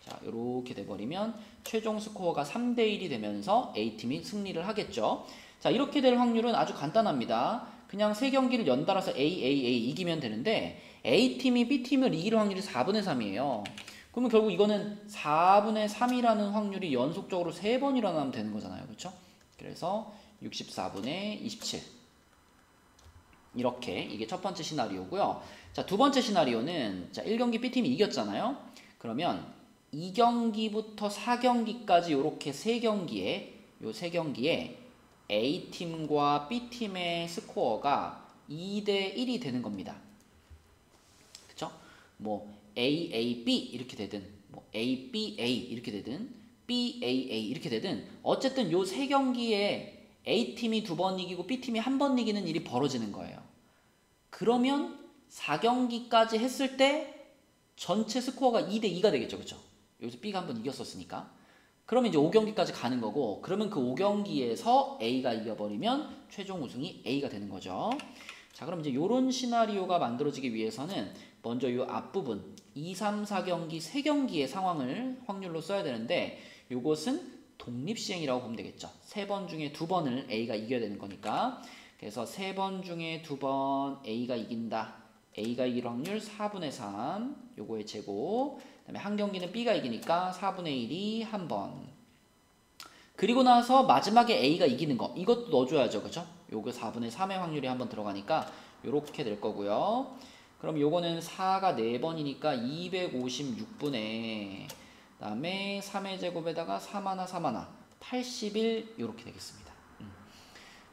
자, 이렇게 돼버리면 최종 스코어가 3대1이 되면서 A팀이 승리를 하겠죠. 자, 이렇게 될 확률은 아주 간단합니다. 그냥 세 경기를 연달아서 A 이기면 되는데 A팀이 B팀을 이길 확률이 4분의 3이에요. 그러면 결국 이거는 4분의 3이라는 확률이 연속적으로 3번 일어나면 되는 거잖아요. 그렇죠? 그래서 64분의 27 이렇게 이게 첫 번째 시나리오고요. 자, 두 번째 시나리오는 자, 1경기 B팀이 이겼잖아요. 그러면 2경기부터 4경기까지 이렇게 세 경기에 A팀과 B팀의 스코어가 2대1이 되는 겁니다. 그쵸? 뭐 AAB 이렇게 되든 뭐 ABA 이렇게 되든 BAA 이렇게 되든 어쨌든 요 세 경기에 A팀이 2번 이기고 B팀이 1번 이기는 일이 벌어지는 거예요. 그러면 4경기까지 했을 때 전체 스코어가 2대2가 되겠죠. 그쵸? 여기서 B가 1번 이겼었으니까. 그러면 이제 5경기까지 가는 거고 그러면 그 5경기에서 A가 이겨버리면 최종 우승이 A가 되는 거죠. 자, 그럼 이제 요런 시나리오가 만들어지기 위해서는 먼저 요 앞부분 2, 3, 4경기 3경기의 상황을 확률로 써야 되는데 요것은 독립시행이라고 보면 되겠죠. 3번 중에 2번을 A가 이겨야 되는 거니까 그래서 3번 중에 2번 A가 이긴다. A가 이길 확률 4분의 3 요거의 제곱 그다음에 한 경기는 B가 이기니까 4분의 1이 한 번. 그리고 나서 마지막에 A가 이기는 거 이것도 넣어줘야죠. 그죠? 요거 4분의 3의 확률이 한 번 들어가니까 요렇게 될 거고요. 그럼 요거는 4가 4번이니까 256분의 그다음에 3의 제곱에다가 3 하나 3 하나 81 요렇게 되겠습니다.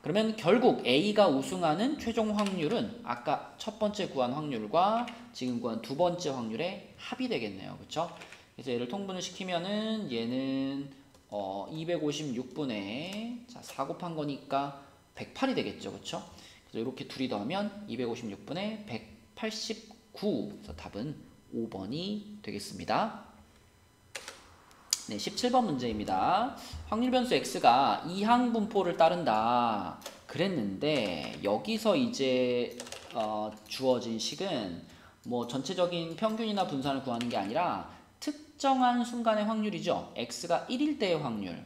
그러면 결국 A가 우승하는 최종 확률은 아까 첫 번째 구한 확률과 지금 구한 두 번째 확률의 합이 되겠네요. 그쵸? 그래서 얘를 통분을 시키면은 얘는 256분의 4 곱한 거니까 108이 되겠죠. 그쵸? 그래서 이렇게 둘이 더하면 256분의 189. 그래서 답은 5번이 되겠습니다. 네, 17번 문제입니다. 확률 변수 x가 이항 분포를 따른다 그랬는데 여기서 이제 주어진 식은 뭐 전체적인 평균이나 분산을 구하는 게 아니라 특정한 순간의 확률이죠. x가 1일 때의 확률,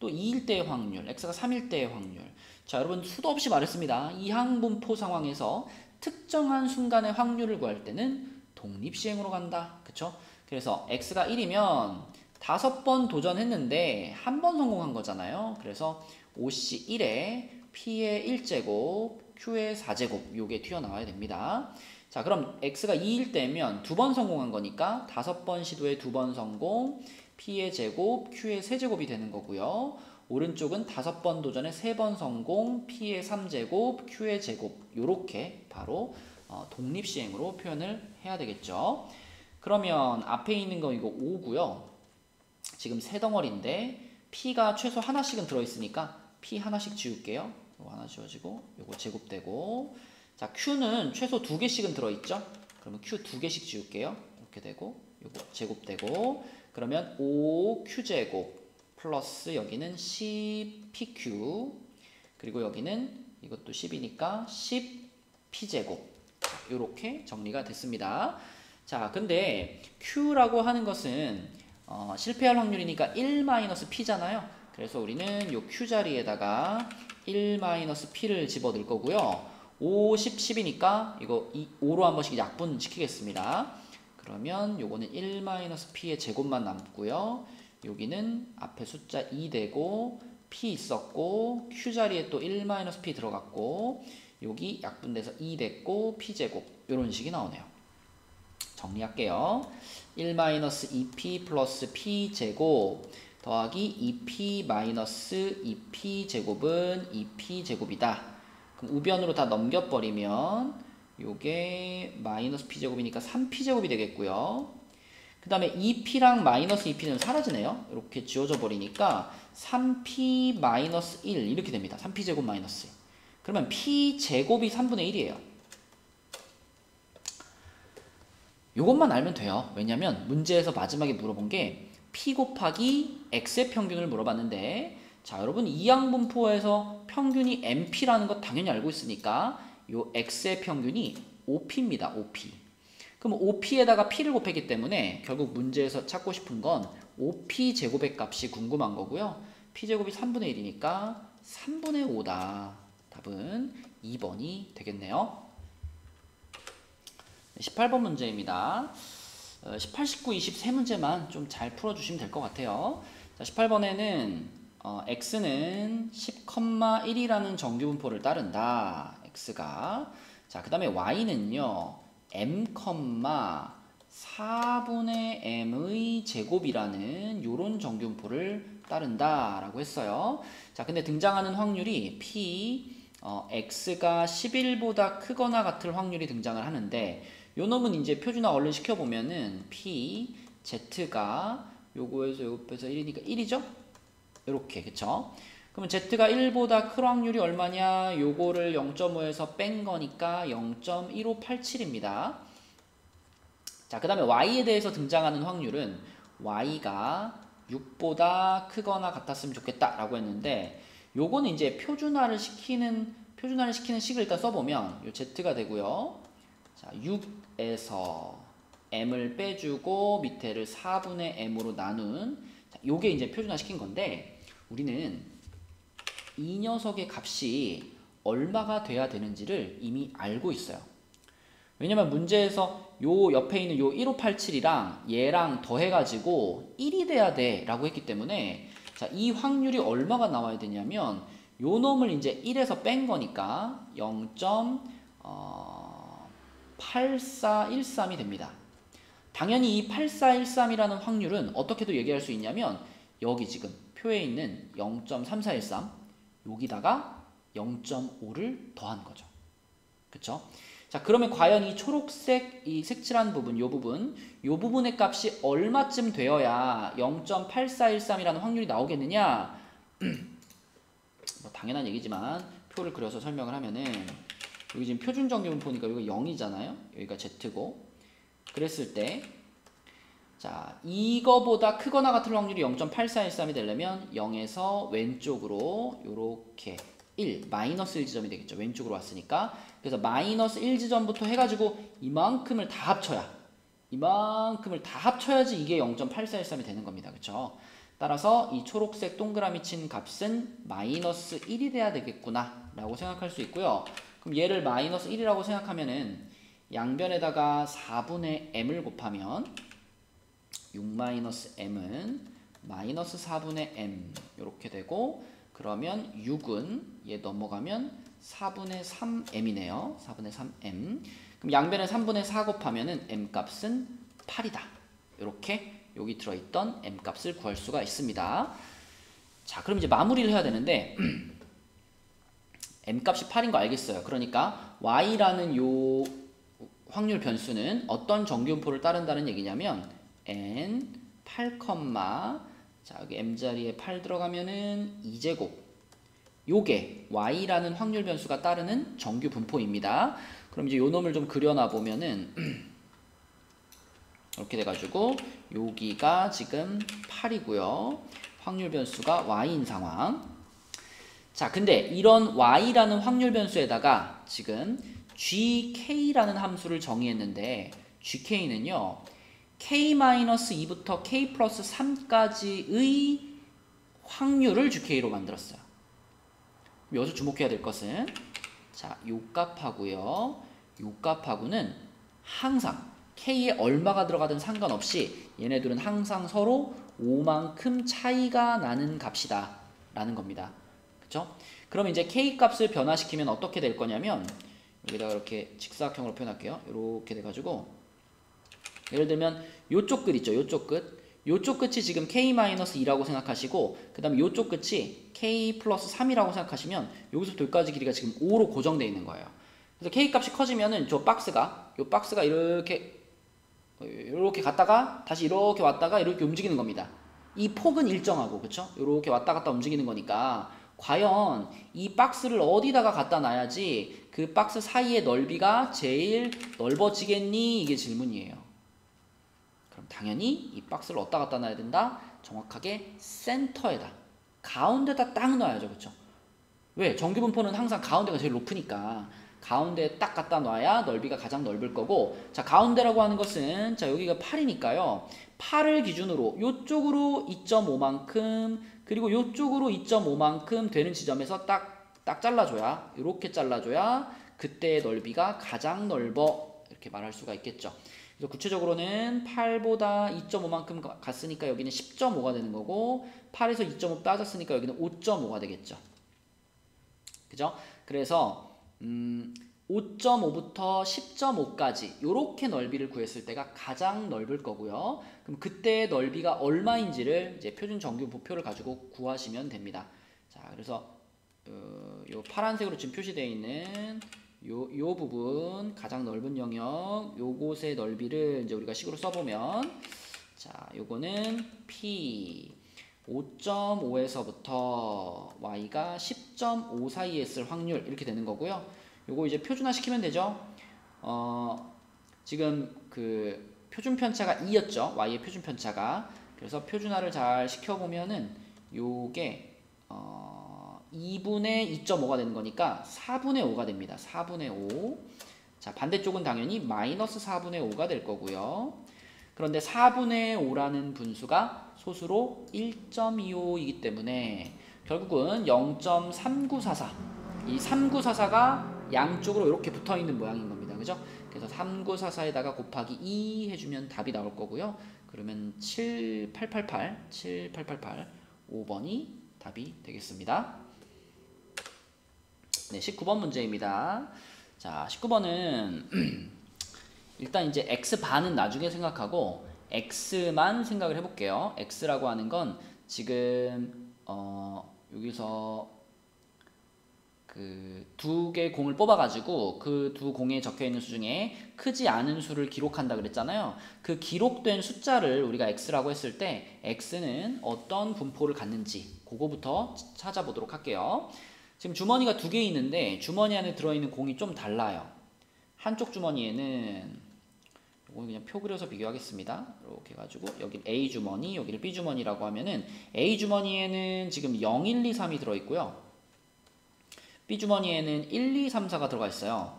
또 2일 때의 확률, x가 3일 때의 확률. 자, 여러분 수도 없이 말했습니다. 이항 분포 상황에서 특정한 순간의 확률을 구할 때는 독립시행으로 간다. 그쵸? 그래서 x가 1이면 5번 도전했는데 한 번 성공한 거잖아요. 그래서 OC 1에 P의 1제곱, Q의 4제곱 요게 튀어나와야 됩니다. 자, 그럼 X가 2일 때면 2번 성공한 거니까 5번 시도에 2번 성공, P의 제곱, Q의 3제곱이 되는 거고요. 오른쪽은 5번 도전에 3번 성공, P의 3제곱, Q의 제곱 요렇게 바로 독립시행으로 표현을 해야 되겠죠. 그러면 앞에 있는 거 이거 5고요. 지금 세 덩어리인데 P가 최소 하나씩은 들어있으니까 P 하나씩 지울게요. 이거 하나 지워지고 이거 제곱되고, 자 Q는 최소 2개씩은 들어있죠. 그러면 Q 2개씩 지울게요. 이렇게 되고 이거 제곱되고, 그러면 5Q제곱 플러스 여기는 10PQ, 그리고 여기는 이것도 10이니까 10P제곱. 이렇게 정리가 됐습니다. 자, 근데 Q라고 하는 것은 실패할 확률이니까 1-P잖아요. 그래서 우리는 요 Q 자리에다가 1-P를 집어넣을 거고요. 5, 10, 10이니까 이거 5로 한 번씩 약분 시키겠습니다. 그러면 요거는 1-P의 제곱만 남고요. 여기는 앞에 숫자 2 되고 P 있었고 Q 자리에 또 1-P 들어갔고 여기 약분돼서 2 됐고 P제곱 요런 식이 나오네요. 정리할게요. 1-2p 플러스 p제곱 더하기 2p-2p 제곱은 2p 제곱이다. 그럼 우변으로 다 넘겨버리면 요게 마이너스 p 제곱이니까 3p 제곱이 되겠고요. 그 다음에 2p랑 마이너스 2p는 사라지네요. 이렇게 지워져 버리니까 3p-1 이렇게 됩니다. 3p 제곱 마이너스. 그러면 p 제곱이 3분의 1이에요. 요것만 알면 돼요. 왜냐면 문제에서 마지막에 물어본 게 P 곱하기 X의 평균을 물어봤는데, 자 여러분 이항분포에서 평균이 MP라는 거 당연히 알고 있으니까 요 X의 평균이 OP입니다. OP. 그럼 OP에다가 P를 곱했기 때문에 결국 문제에서 찾고 싶은 건 OP 제곱의 값이 궁금한 거고요. P 제곱이 3분의 1이니까 3분의 5다. 답은 2번이 되겠네요. 18번 문제입니다. 18, 19, 20 세 문제만 좀 잘 풀어주시면 될 것 같아요. 자, 18번에는 x는 10,1이라는 정규분포를 따른다. x가. 자, 그 다음에 y는요. m, 4분의 m의 제곱이라는 요런 정규분포를 따른다 라고 했어요. 자, 근데 등장하는 확률이 p, x가 11보다 크거나 같을 확률이 등장을 하는데, 요 놈은 이제 표준화 얼른 시켜보면은 p, z가 요거에서 요거에서 1이니까 1이죠? 요렇게, 그쵸? 그러면 z가 1보다 클 확률이 얼마냐? 요거를 0.5에서 뺀 거니까 0.1587입니다. 자, 그 다음에 y에 대해서 등장하는 확률은 y가 6보다 크거나 같았으면 좋겠다 라고 했는데, 요거는 이제 표준화를 시키는 식을 일단 써보면 요 z가 되고요. 자, 6에서 m을 빼주고 밑에를 4분의 m으로 나눈, 자, 요게 이제 표준화 시킨 건데, 우리는 이 녀석의 값이 얼마가 돼야 되는지를 이미 알고 있어요. 왜냐면 문제에서 요 옆에 있는 요 1587이랑 얘랑 더해가지고 1이 돼야 돼 라고 했기 때문에, 자, 이 확률이 얼마가 나와야 되냐면 요 놈을 이제 1에서 뺀 거니까 0.8413이 됩니다. 당연히 이 8413이라는 확률은 어떻게도 얘기할 수 있냐면 여기 지금 표에 있는 0.3413 여기다가 0.5를 더한 거죠. 그쵸? 자, 그러면 과연 이 초록색 이 색칠한 부분, 요 부분의 값이 얼마쯤 되어야 0.8413이라는 확률이 나오겠느냐? 뭐 당연한 얘기지만 표를 그려서 설명을 하면은 여기 지금 표준 정규분포니까 여기가 0이잖아요. 여기가 Z고. 그랬을 때 자, 이거보다 크거나 같을 확률이 0.8413이 되려면 0에서 왼쪽으로 요렇게 1, 마이너스 1지점이 되겠죠. 왼쪽으로 왔으니까. 그래서 마이너스 1지점부터 해가지고 이만큼을 다 합쳐야지 이게 0.8413이 되는 겁니다. 그쵸? 따라서 이 초록색 동그라미 친 값은 마이너스 1이 돼야 되겠구나 라고 생각할 수 있고요. 그럼 얘를 마이너스 1이라고 생각하면은 양변에다가 4분의 m을 곱하면 6-m은 마이너스 4분의 m 이렇게 되고, 그러면 6은 얘 넘어가면 4분의 3m이네요. 4분의 3m. 그럼 양변에 3분의 4 곱하면은 m 값은 8이다. 이렇게 여기 들어있던 m 값을 구할 수가 있습니다. 자, 그럼 이제 마무리를 해야 되는데 m 값이 8인 거 알겠어요. 그러니까 y라는 요 확률 변수는 어떤 정규분포를 따른다는 얘기냐면 n 8, 자 여기 m 자리에 8 들어가면은 2제곱, 요게 y라는 확률 변수가 따르는 정규 분포입니다. 그럼 이제 요 놈을 좀 그려놔 보면은 이렇게 돼가지고 여기가 지금 8이고요. 확률 변수가 y인 상황. 자, 근데 이런 y라는 확률 변수에다가 지금 gk라는 함수를 정의했는데 gk는요 k-2부터 k 플러스 3까지의 확률을 gk로 만들었어요. 여기서 주목해야 될 것은 자, 요 값하고요, 요 값하고는 항상 k에 얼마가 들어가든 상관없이 얘네들은 항상 서로 5만큼 차이가 나는 값이다 라는 겁니다. 그쵸? 그럼 이제 k 값을 변화시키면 어떻게 될 거냐면 여기다가 이렇게 직사각형으로 표현할게요. 이렇게 돼가지고 예를 들면 요쪽 끝 있죠. 요쪽 끝이 지금 k-2라고 생각하시고, 그 다음에 요쪽 끝이 k 플러스 3이라고 생각하시면 여기서부터 여기까지 길이가 지금 5로 고정되어 있는 거예요. 그래서 k 값이 커지면은 요 박스가 이렇게 갔다가 다시 이렇게 왔다가 이렇게 움직이는 겁니다. 이 폭은 일정하고, 그쵸? 이렇게 왔다 갔다 움직이는 거니까 과연 이 박스를 어디다가 갖다 놔야지 그 박스 사이의 넓이가 제일 넓어지겠니? 이게 질문이에요. 그럼 당연히 이 박스를 어디다 갖다 놔야 된다? 정확하게 센터에다, 가운데다 딱 놔야죠. 그쵸? 왜? 정규분포는 항상 가운데가 제일 높으니까 가운데에 딱 갖다 놔야 넓이가 가장 넓을 거고, 자, 가운데라고 하는 것은 자, 여기가 8이니까요 8을 기준으로 요쪽으로 2.5만큼 그리고 요쪽으로 2.5만큼 되는 지점에서 딱 잘라줘야, 이렇게 잘라줘야 그때의 넓이가 가장 넓어 이렇게 말할 수가 있겠죠. 그래서 구체적으로는 8보다 2.5만큼 갔으니까 여기는 10.5가 되는 거고, 8에서 2.5 빠졌으니까 여기는 5.5가 되겠죠. 그죠? 그래서 5.5부터 10.5까지 이렇게 넓이를 구했을 때가 가장 넓을 거고요. 그럼 그때의 넓이가 얼마인지를 이제 표준 정규 부표를 가지고 구하시면 됩니다. 자, 그래서 요 파란색으로 지금 표시되어 있는 요 부분 가장 넓은 영역, 요곳의 넓이를 이제 우리가 식으로 써보면, 자, 요거는 P 5.5에서부터 y가 10.5 사이에 있을 확률 이렇게 되는 거고요. 요거 이제 표준화 시키면 되죠. 지금 그 표준 편차가 2였죠. y의 표준 편차가. 그래서 표준화를 잘 시켜보면은 요게 2분의 2.5가 되는 거니까 4분의 5가 됩니다. 4분의 5. 자, 반대쪽은 당연히 마이너스 4분의 5가 될 거고요. 그런데 4분의 5라는 분수가 소수로 1.25이기 때문에 결국은 0.3944, 이 3944가 양쪽으로 이렇게 붙어있는 모양인 겁니다. 그죠? 그래서 3944에다가 곱하기 2 해주면 답이 나올 거고요. 그러면 7888 5번이 답이 되겠습니다. 네, 19번 문제입니다. 자, 19번은 일단 이제 x반은 나중에 생각하고 x만 생각을 해볼게요. x라고 하는 건 지금 여기서 그 두 개 공을 뽑아가지고 그 두 공에 적혀 있는 수 중에 크지 않은 수를 기록한다 그랬잖아요. 그 기록된 숫자를 우리가 x라고 했을 때 x는 어떤 분포를 갖는지 그거부터 찾아보도록 할게요. 지금 주머니가 두 개 있는데 주머니 안에 들어있는 공이 좀 달라요. 한쪽 주머니에는 이거 그냥 표 그려서 비교하겠습니다. 이렇게 해가지고 여기 A 주머니, 여기를 B 주머니라고 하면은 A 주머니에는 지금 0, 1, 2, 3이 들어있고요. B 주머니에는 1, 2, 3, 4가 들어가 있어요.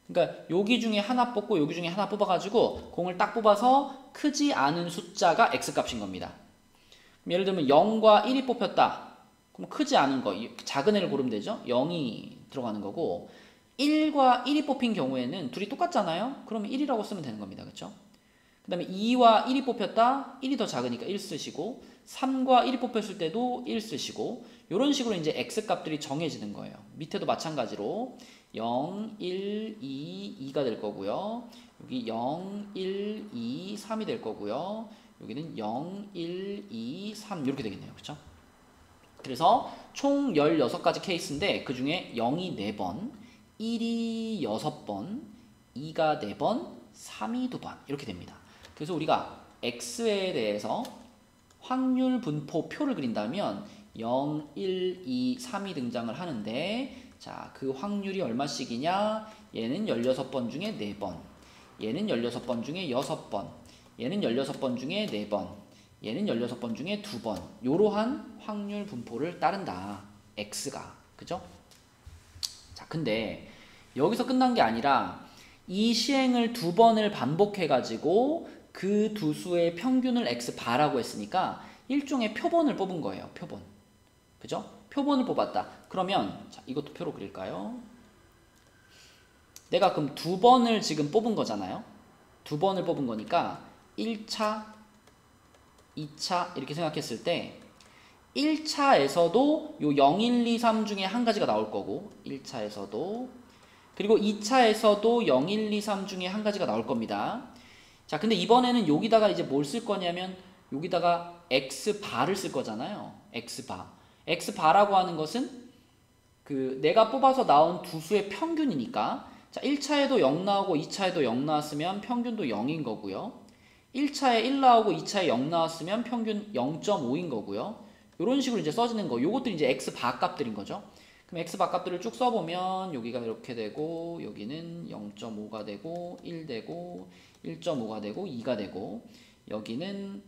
그러니까 여기 중에 하나 뽑고 여기 중에 하나 뽑아가지고 공을 딱 뽑아서 크지 않은 숫자가 X값인 겁니다. 예를 들면 0과 1이 뽑혔다. 그럼 크지 않은 거, 작은 애를 고르면 되죠. 0이 들어가는 거고 1과 1이 뽑힌 경우에는 둘이 똑같잖아요. 그러면 1이라고 쓰면 되는 겁니다. 그렇죠? 그 다음에 2와 1이 뽑혔다. 1이 더 작으니까 1 쓰시고 3과 1이 뽑혔을 때도 1 쓰시고 이런 식으로 이제 X값들이 정해지는 거예요. 밑에도 마찬가지로 0, 1, 2, 2가 될 거고요. 여기 0, 1, 2, 3이 될 거고요. 여기는 0, 1, 2, 3 이렇게 되겠네요. 그렇죠? 그래서 총 16가지 케이스인데 그 중에 0이 4번, 1이 6번, 2가 4번, 3이 2번 이렇게 됩니다. 그래서 우리가 X에 대해서 확률 분포 표를 그린다면 0, 1, 2, 3이 등장을 하는데 자, 그 확률이 얼마씩이냐? 얘는 16번 중에 4번, 얘는 16번 중에 6번, 얘는 16번 중에 4번, 얘는 16번 중에 2번 이러한 확률 분포를 따른다. X가. 그죠? 자, 근데 여기서 끝난 게 아니라 이 시행을 2번을 반복해가지고 그 두 수의 평균을 X바라고 했으니까 일종의 표본을 뽑은 거예요. 표본. 그죠? 표본을 뽑았다. 그러면 자, 이것도 표로 그릴까요? 내가 그럼 2번을 지금 뽑은 거잖아요. 2번을 뽑은 거니까 1차, 2차 이렇게 생각했을 때 1차에서도 요 0, 1, 2, 3 중에 한 가지가 나올 거고 1차에서도 그리고 2차에서도 0, 1, 2, 3 중에 한 가지가 나올 겁니다. 자, 근데 이번에는 여기다가 이제 뭘 쓸 거냐면 여기다가 X바를 쓸 거잖아요. X바. X바라고 하는 것은 그 내가 뽑아서 나온 두 수의 평균이니까 자, 1차에도 0 나오고 2차에도 0 나왔으면 평균도 0인 거고요. 1차에 1 나오고 2차에 0 나왔으면 평균 0.5인 거고요. 이런 식으로 이제 써지는 거. 요것들이 이제 X바 값들인 거죠. 그럼 X바 값들을 쭉 써보면 여기가 이렇게 되고 여기는 0.5가 되고 1 되고 1.5가 되고 2가 되고 여기는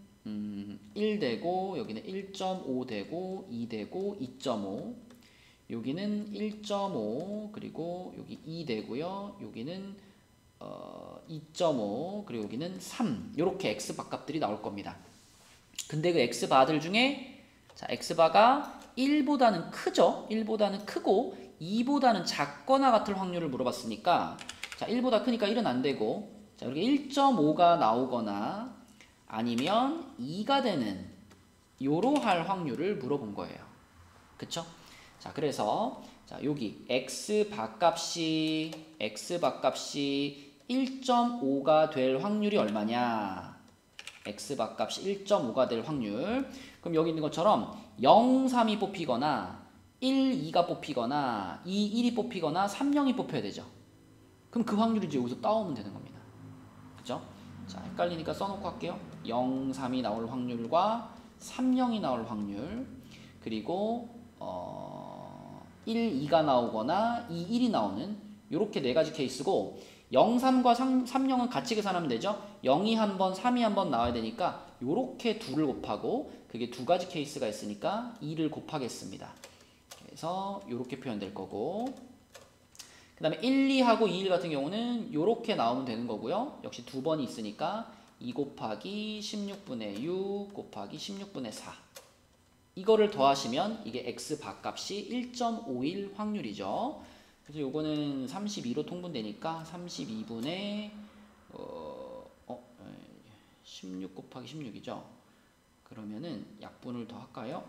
1 되고 여기는 1.5 되고 2 되고 2.5 여기는 1.5 그리고 여기 2 되고요. 여기는 2.5 그리고 여기는 3 이렇게 X바 값들이 나올 겁니다. 근데 그 X바들 중에 자, X바가 1보다는 크죠? 1보다는 크고 2보다는 작거나 같을 확률을 물어봤으니까 자, 1보다 크니까 1은 안 되고 자, 이렇게 1.5가 나오거나 아니면 2가 되는 요러할 확률을 물어본 거예요. 그쵸? 자, 그래서 자, 여기 X바 값이 1.5가 될 확률이 얼마냐? X바 값이 1.5가 될 확률. 그럼 여기 있는 것처럼 0, 3이 뽑히거나 1, 2가 뽑히거나 2, 1이 뽑히거나 3, 0이 뽑혀야 되죠. 그럼 그 확률을 이제 여기서 따오면 되는 겁니다. 그죠? 자, 헷갈리니까 써놓고 할게요. 0, 3이 나올 확률과 3, 0이 나올 확률 그리고 1, 2가 나오거나 2, 1이 나오는 이렇게 네 가지 케이스고 0, 3과 3, 0은 같이 계산하면 되죠. 0이 한 번, 3이 한 번 나와야 되니까 이렇게 2를 곱하고 그게 두 가지 케이스가 있으니까 2를 곱하겠습니다. 그래서 이렇게 표현될 거고 그 다음에 1, 2하고 2, 1 같은 경우는 이렇게 나오면 되는 거고요. 역시 두 번이 있으니까 2 곱하기 16분의 6 곱하기 16분의 4 이거를 더하시면 이게 X바 값이 1.51 확률이죠. 그래서 요거는 32로 통분되니까 32분의 16 곱하기 16이죠. 그러면은 약분을 더 할까요?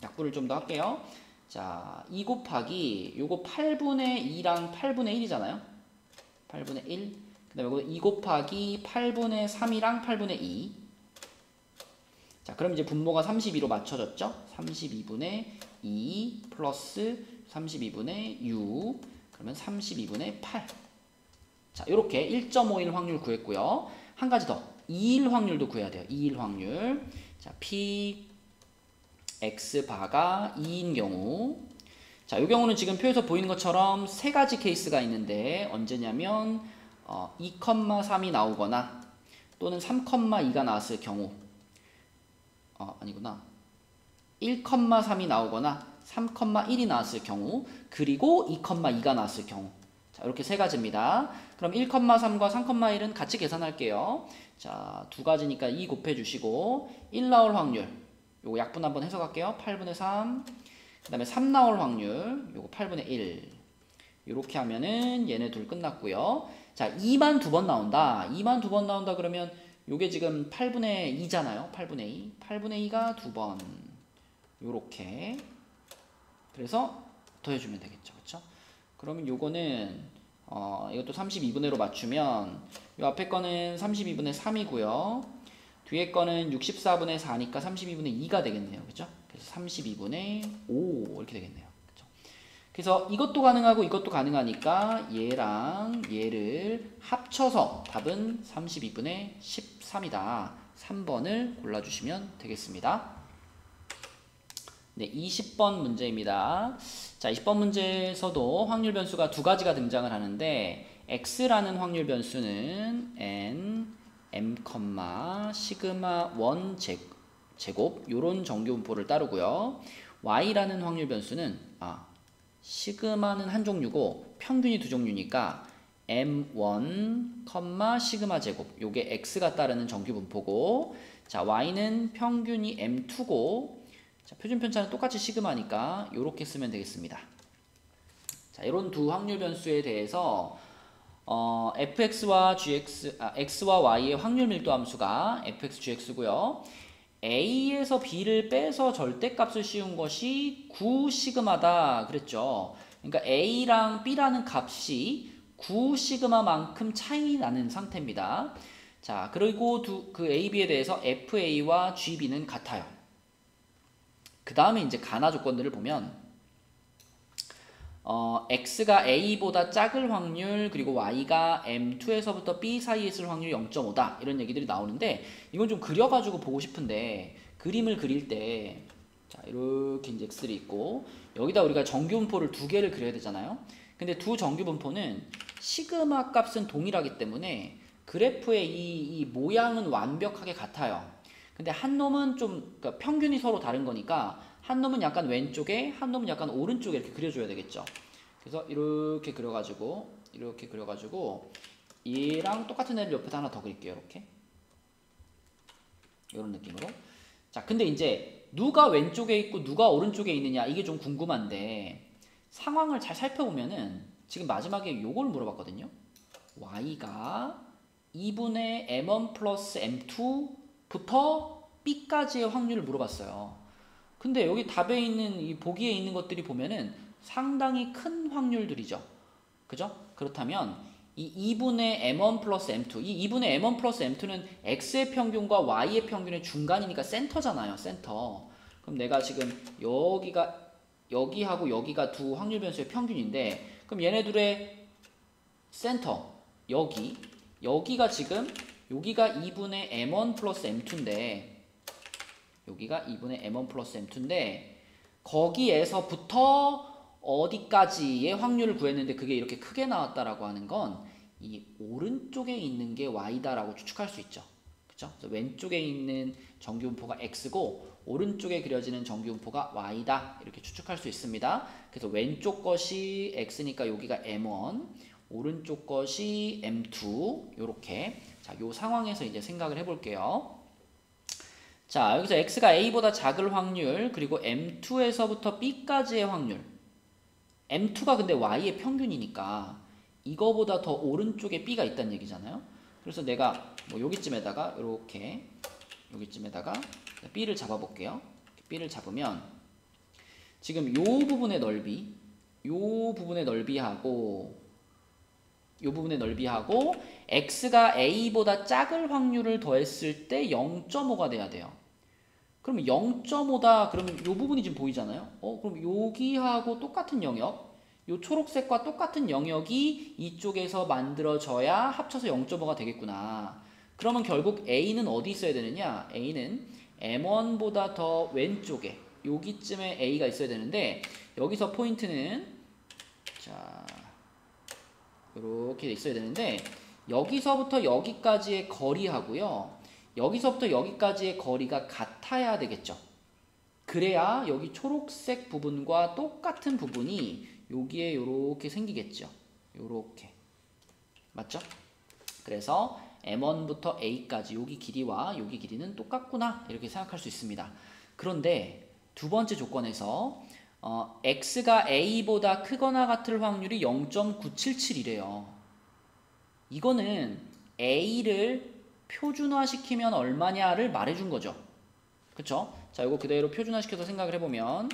약분을 좀 더 할게요. 자, 2 곱하기 요거 8분의 2랑 8분의 1이잖아요. 8분의 1. 그 다음에 요거 2 곱하기 8분의 3이랑 8분의 2. 자, 그럼 이제 분모가 32로 맞춰졌죠? 32분의 2 플러스 32분의 6, 그러면 32분의 8. 자, 이렇게 1.51 확률 구했고요. 한 가지 더, 2일 확률도 구해야 돼요. 2일 확률. 자, p x바가 2인 경우. 자, 이 경우는 지금 표에서 보이는 것처럼 세 가지 케이스가 있는데 언제냐면 2,3이 나오거나 또는 3,2가 나왔을 경우, 아니구나, 1,3이 나오거나 3,1이 나왔을 경우, 그리고 2,2가 나왔을 경우. 자, 이렇게 세 가지입니다. 그럼 1,3과 3,1은 같이 계산할게요. 자, 두 가지니까 2 곱해주시고 1 나올 확률, 요거 약분 한번 해석할게요. 8분의 3. 그 다음에 3 나올 확률, 요거 8분의 1. 이렇게 하면은 얘네 둘 끝났고요. 자, 2만 두 번 나온다. 2만 두 번 나온다 그러면 요게 지금 8분의 2잖아요. 8분의 2. 8분의 2가 두 번. 요렇게. 그래서 더해주면 되겠죠. 그쵸? 그러면 요거는, 이것도 32분의로 맞추면 요 앞에 거는 32분의 3이고요. 뒤에 거는 64분의 4니까 32분의 2가 되겠네요. 그죠? 그래서 32분의 5 이렇게 되겠네요. 그죠? 그래서 이것도 가능하고 이것도 가능하니까 얘랑 얘를 합쳐서 답은 32분의 13이다. 3번을 골라주시면 되겠습니다. 네, 20번 문제입니다. 자, 20번 문제에서도 확률 변수가 두 가지가 등장을 하는데 x라는 확률 변수는 n m, 시그마 1 제곱 요런 정규분포를 따르고요. y라는 확률 변수는 시그마는 한 종류고 평균이 두 종류니까 m1, 시그마 제곱 요게 x가 따르는 정규분포고, 자, y는 평균이 m2고, 자, 표준 편차는 똑같이 시그마니까 요렇게 쓰면 되겠습니다. 자, 이런 두 확률 변수에 대해서 fx와 x와 y의 확률 밀도 함수가 fx, gx고요. a에서 b를 빼서 절대값을 씌운 것이 9 시그마다 그랬죠. 그러니까 a랑 b라는 값이 9 시그마만큼 차이 나는 상태입니다. 자, 그리고 그 a, b에 대해서 fa와 gb는 같아요. 그 다음에 이제 가나 조건들을 보면 x가 a보다 작을 확률, 그리고 y가 m2에서부터 b 사이에 있을 확률이 0.5다 이런 얘기들이 나오는데, 이건 좀 그려가지고 보고 싶은데 그림을 그릴 때, 자, 이렇게 이제 x들이 있고 여기다 우리가 정규분포를 두 개를 그려야 되잖아요. 근데 두 정규분포는 시그마 값은 동일하기 때문에 그래프의 이 모양은 완벽하게 같아요. 근데 한 놈은 좀, 그러니까 평균이 서로 다른 거니까 한 놈은 약간 왼쪽에, 한 놈은 약간 오른쪽에 이렇게 그려줘야 되겠죠. 그래서 이렇게 그려가지고 얘랑 똑같은 애를 옆에다 하나 더 그릴게요. 이렇게 이런 느낌으로. 자, 근데 이제 누가 왼쪽에 있고 누가 오른쪽에 있느냐 이게 좀 궁금한데, 상황을 잘 살펴보면은 지금 마지막에 요걸 물어봤거든요. y가 2분의 m1 플러스 m2부터 b까지의 확률을 물어봤어요. 근데 여기 답에 있는 이 보기에 있는 것들이 보면은 상당히 큰 확률들이죠. 그죠? 그렇다면 이 2분의 m1 플러스 m2, 이 2분의 m1 플러스 m2는 x의 평균과 y의 평균의 중간이니까 센터잖아요. 센터. 그럼 내가 지금 여기하고 여기가 두 확률 변수의 평균인데, 그럼 얘네들의 센터 여기가 지금 여기가 2분의 m1 플러스 m2인데, 여기가 2분의 m1 플러스 m2인데 거기에서부터 어디까지의 확률을 구했는데 그게 이렇게 크게 나왔다라고 하는 건 이 오른쪽에 있는 게 y다라고 추측할 수 있죠. 그렇죠? 그래서 왼쪽에 있는 정규분포가 x고 오른쪽에 그려지는 정규분포가 y다 이렇게 추측할 수 있습니다. 그래서 왼쪽 것이 x니까 여기가 m1, 오른쪽 것이 m2 요렇게. 자, 요 상황에서 이제 생각을 해볼게요. 자, 여기서 x가 a보다 작을 확률, 그리고 m2에서부터 b까지의 확률. m2가 근데 y의 평균이니까 이거보다 더 오른쪽에 b가 있다는 얘기잖아요. 그래서 내가 뭐 여기쯤에다가 이렇게 여기쯤에다가 b를 잡아볼게요. b를 잡으면 지금 요 부분의 넓이하고 x가 a보다 작을 확률을 더했을 때 0.5가 돼야 돼요. 그러면 0.5다. 그러면 이 부분이 지금 보이잖아요. 그럼 여기하고 똑같은 영역, 이 초록색과 똑같은 영역이 이쪽에서 만들어져야 합쳐서 0.5가 되겠구나. 그러면 결국 A는 어디 있어야 되느냐? A는 M1보다 더 왼쪽에 여기쯤에 A가 있어야 되는데, 여기서 포인트는 자 이렇게 있어야 되는데, 여기서부터 여기까지의 거리하고요, 여기서부터 여기까지의 거리가 같아야 되겠죠. 그래야 여기 초록색 부분과 똑같은 부분이 여기에 이렇게 생기겠죠. 이렇게. 맞죠? 그래서 M1부터 A까지 여기 길이와 여기 길이는 똑같구나, 이렇게 생각할 수 있습니다. 그런데 두 번째 조건에서 X가 A보다 크거나 같을 확률이 0.977이래요. 이거는 A를 표준화시키면 얼마냐를 말해준 거죠. 그쵸? 자, 이거 그대로 표준화시켜서 생각을 해보면,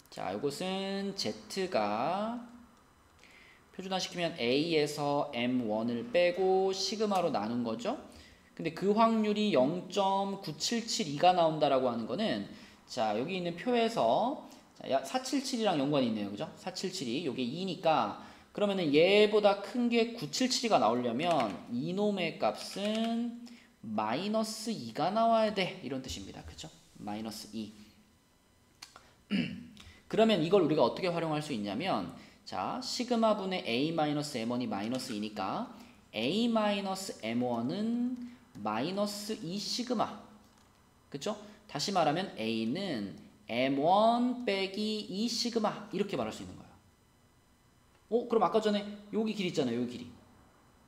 자, 이것은 Z가 표준화시키면 A에서 M1을 빼고 시그마로 나눈 거죠. 근데 그 확률이 0.9772가 나온다라고 하는 거는, 자, 여기 있는 표에서 477이랑 연관이 있네요. 그죠? 477이 요게 2니까, 그러면은 얘보다 큰 게 977이가 나오려면 이놈의 값은 마이너스 2가 나와야 돼, 이런 뜻입니다. 그죠? 마이너스 2. 그러면 이걸 우리가 어떻게 활용할 수 있냐면, 자, 시그마 분의 A-M1이 마이너스 2니까 A-M1은 마이너스 2 시그마. 그쵸? 다시 말하면 A는 M1 빼기 2 시그마, 이렇게 말할 수 있는 거예요. 그럼 아까 전에 여기 길이 있잖아요. 여기 길이.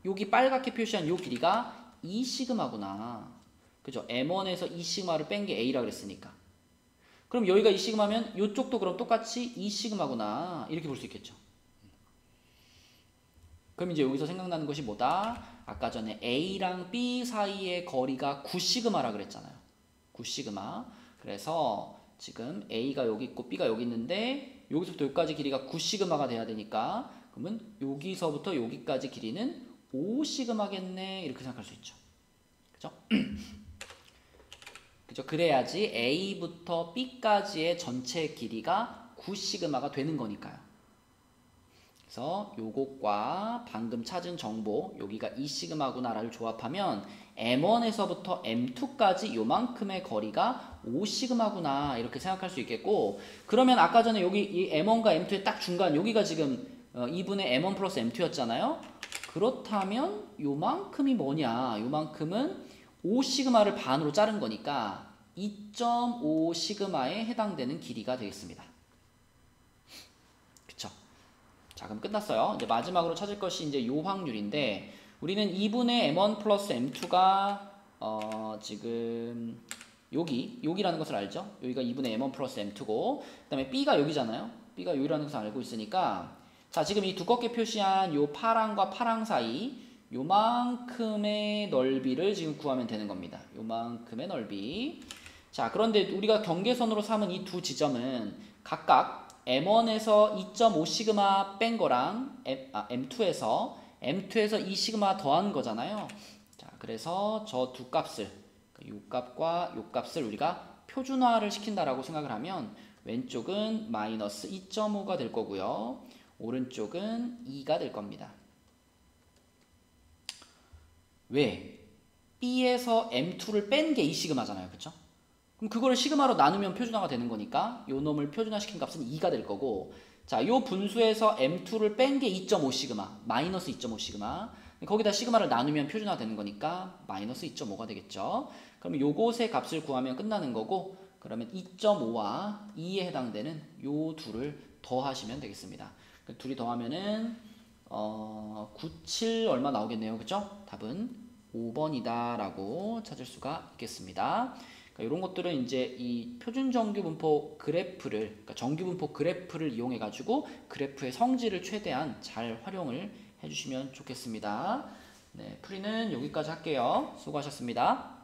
여기 빨갛게 표시한 요 길이가 2 시그마구나. 그죠? M1에서 2 시그마를 뺀 게 A라 그랬으니까. 그럼 여기가 2 시그마면 이쪽도 그럼 똑같이 2 시그마구나, 이렇게 볼 수 있겠죠. 그럼 이제 여기서 생각나는 것이 뭐다? 아까 전에 A랑 B 사이의 거리가 9 시그마라 그랬잖아요. 9 시그마. 그래서 지금 A가 여기 있고 B가 여기 있는데, 여기서부터 여기까지 길이가 9 시그마가 돼야 되니까, 그러면 여기서부터 여기까지 길이는 5 시그마겠네, 이렇게 생각할 수 있죠. 그죠? 그죠? 그래야지 A부터 B까지의 전체 길이가 9 시그마가 되는 거니까요. 그래서 요것과 방금 찾은 정보, 여기가 2 시그마구나를 조합하면 M1에서부터 M2까지 요만큼의 거리가 5 시그마구나, 이렇게 생각할 수 있겠고, 그러면 아까 전에 여기 이 M1과 M2의 딱 중간, 여기가 지금 2분의 M1 플러스 M2였잖아요. 그렇다면 요만큼이 뭐냐? 요만큼은 5 시그마를 반으로 자른 거니까 2.5 시그마에 해당되는 길이가 되겠습니다. 그쵸? 자, 그럼 끝났어요. 이제 마지막으로 찾을 것이 이제 요 확률인데, 우리는 2분의 M1 플러스 M2가 지금 여기라는 것을 알죠? 여기가 2분의 M1 플러스 M2고, 그 다음에 B가 여기잖아요. B가 여기라는 것을 알고 있으니까, 자, 지금 이 두껍게 표시한 요 파랑과 파랑 사이 요만큼의 넓이를 지금 구하면 되는 겁니다. 요만큼의 넓이. 자, 그런데 우리가 경계선으로 삼은 이 두 지점은 각각 M1에서 2.5 시그마 뺀 거랑 M2에서 2 시그마 더한 거잖아요. 자, 그래서 저 두 값을, 요 값과 요 값을 우리가 표준화를 시킨다라고 생각을 하면, 왼쪽은 마이너스 2.5가 될 거고요, 오른쪽은 2가 될 겁니다. 왜? B에서 M2를 뺀 게 2 시그마잖아요. 그쵸? 그럼 그거를 시그마로 나누면 표준화가 되는 거니까 요 놈을 표준화시킨 값은 2가 될 거고, 자, 요 분수에서 M2를 뺀 게 2.5 시그마, 마이너스 2.5 시그마. 거기다 시그마를 나누면 표준화 되는 거니까 마이너스 2.5가 되겠죠. 그럼 요것의 값을 구하면 끝나는 거고, 그러면 2.5와 2에 해당되는 요 둘을 더하시면 되겠습니다. 둘이 더하면은 97 얼마 나오겠네요. 그죠? 답은 5번이다 라고 찾을 수가 있겠습니다. 이런 것들은 이제 이 표준 정규분포 그래프를, 그러니까 정규분포 그래프를 이용해 가지고 그래프의 성질을 최대한 잘 활용을 해주시면 좋겠습니다. 네, 풀이는 여기까지 할게요. 수고하셨습니다.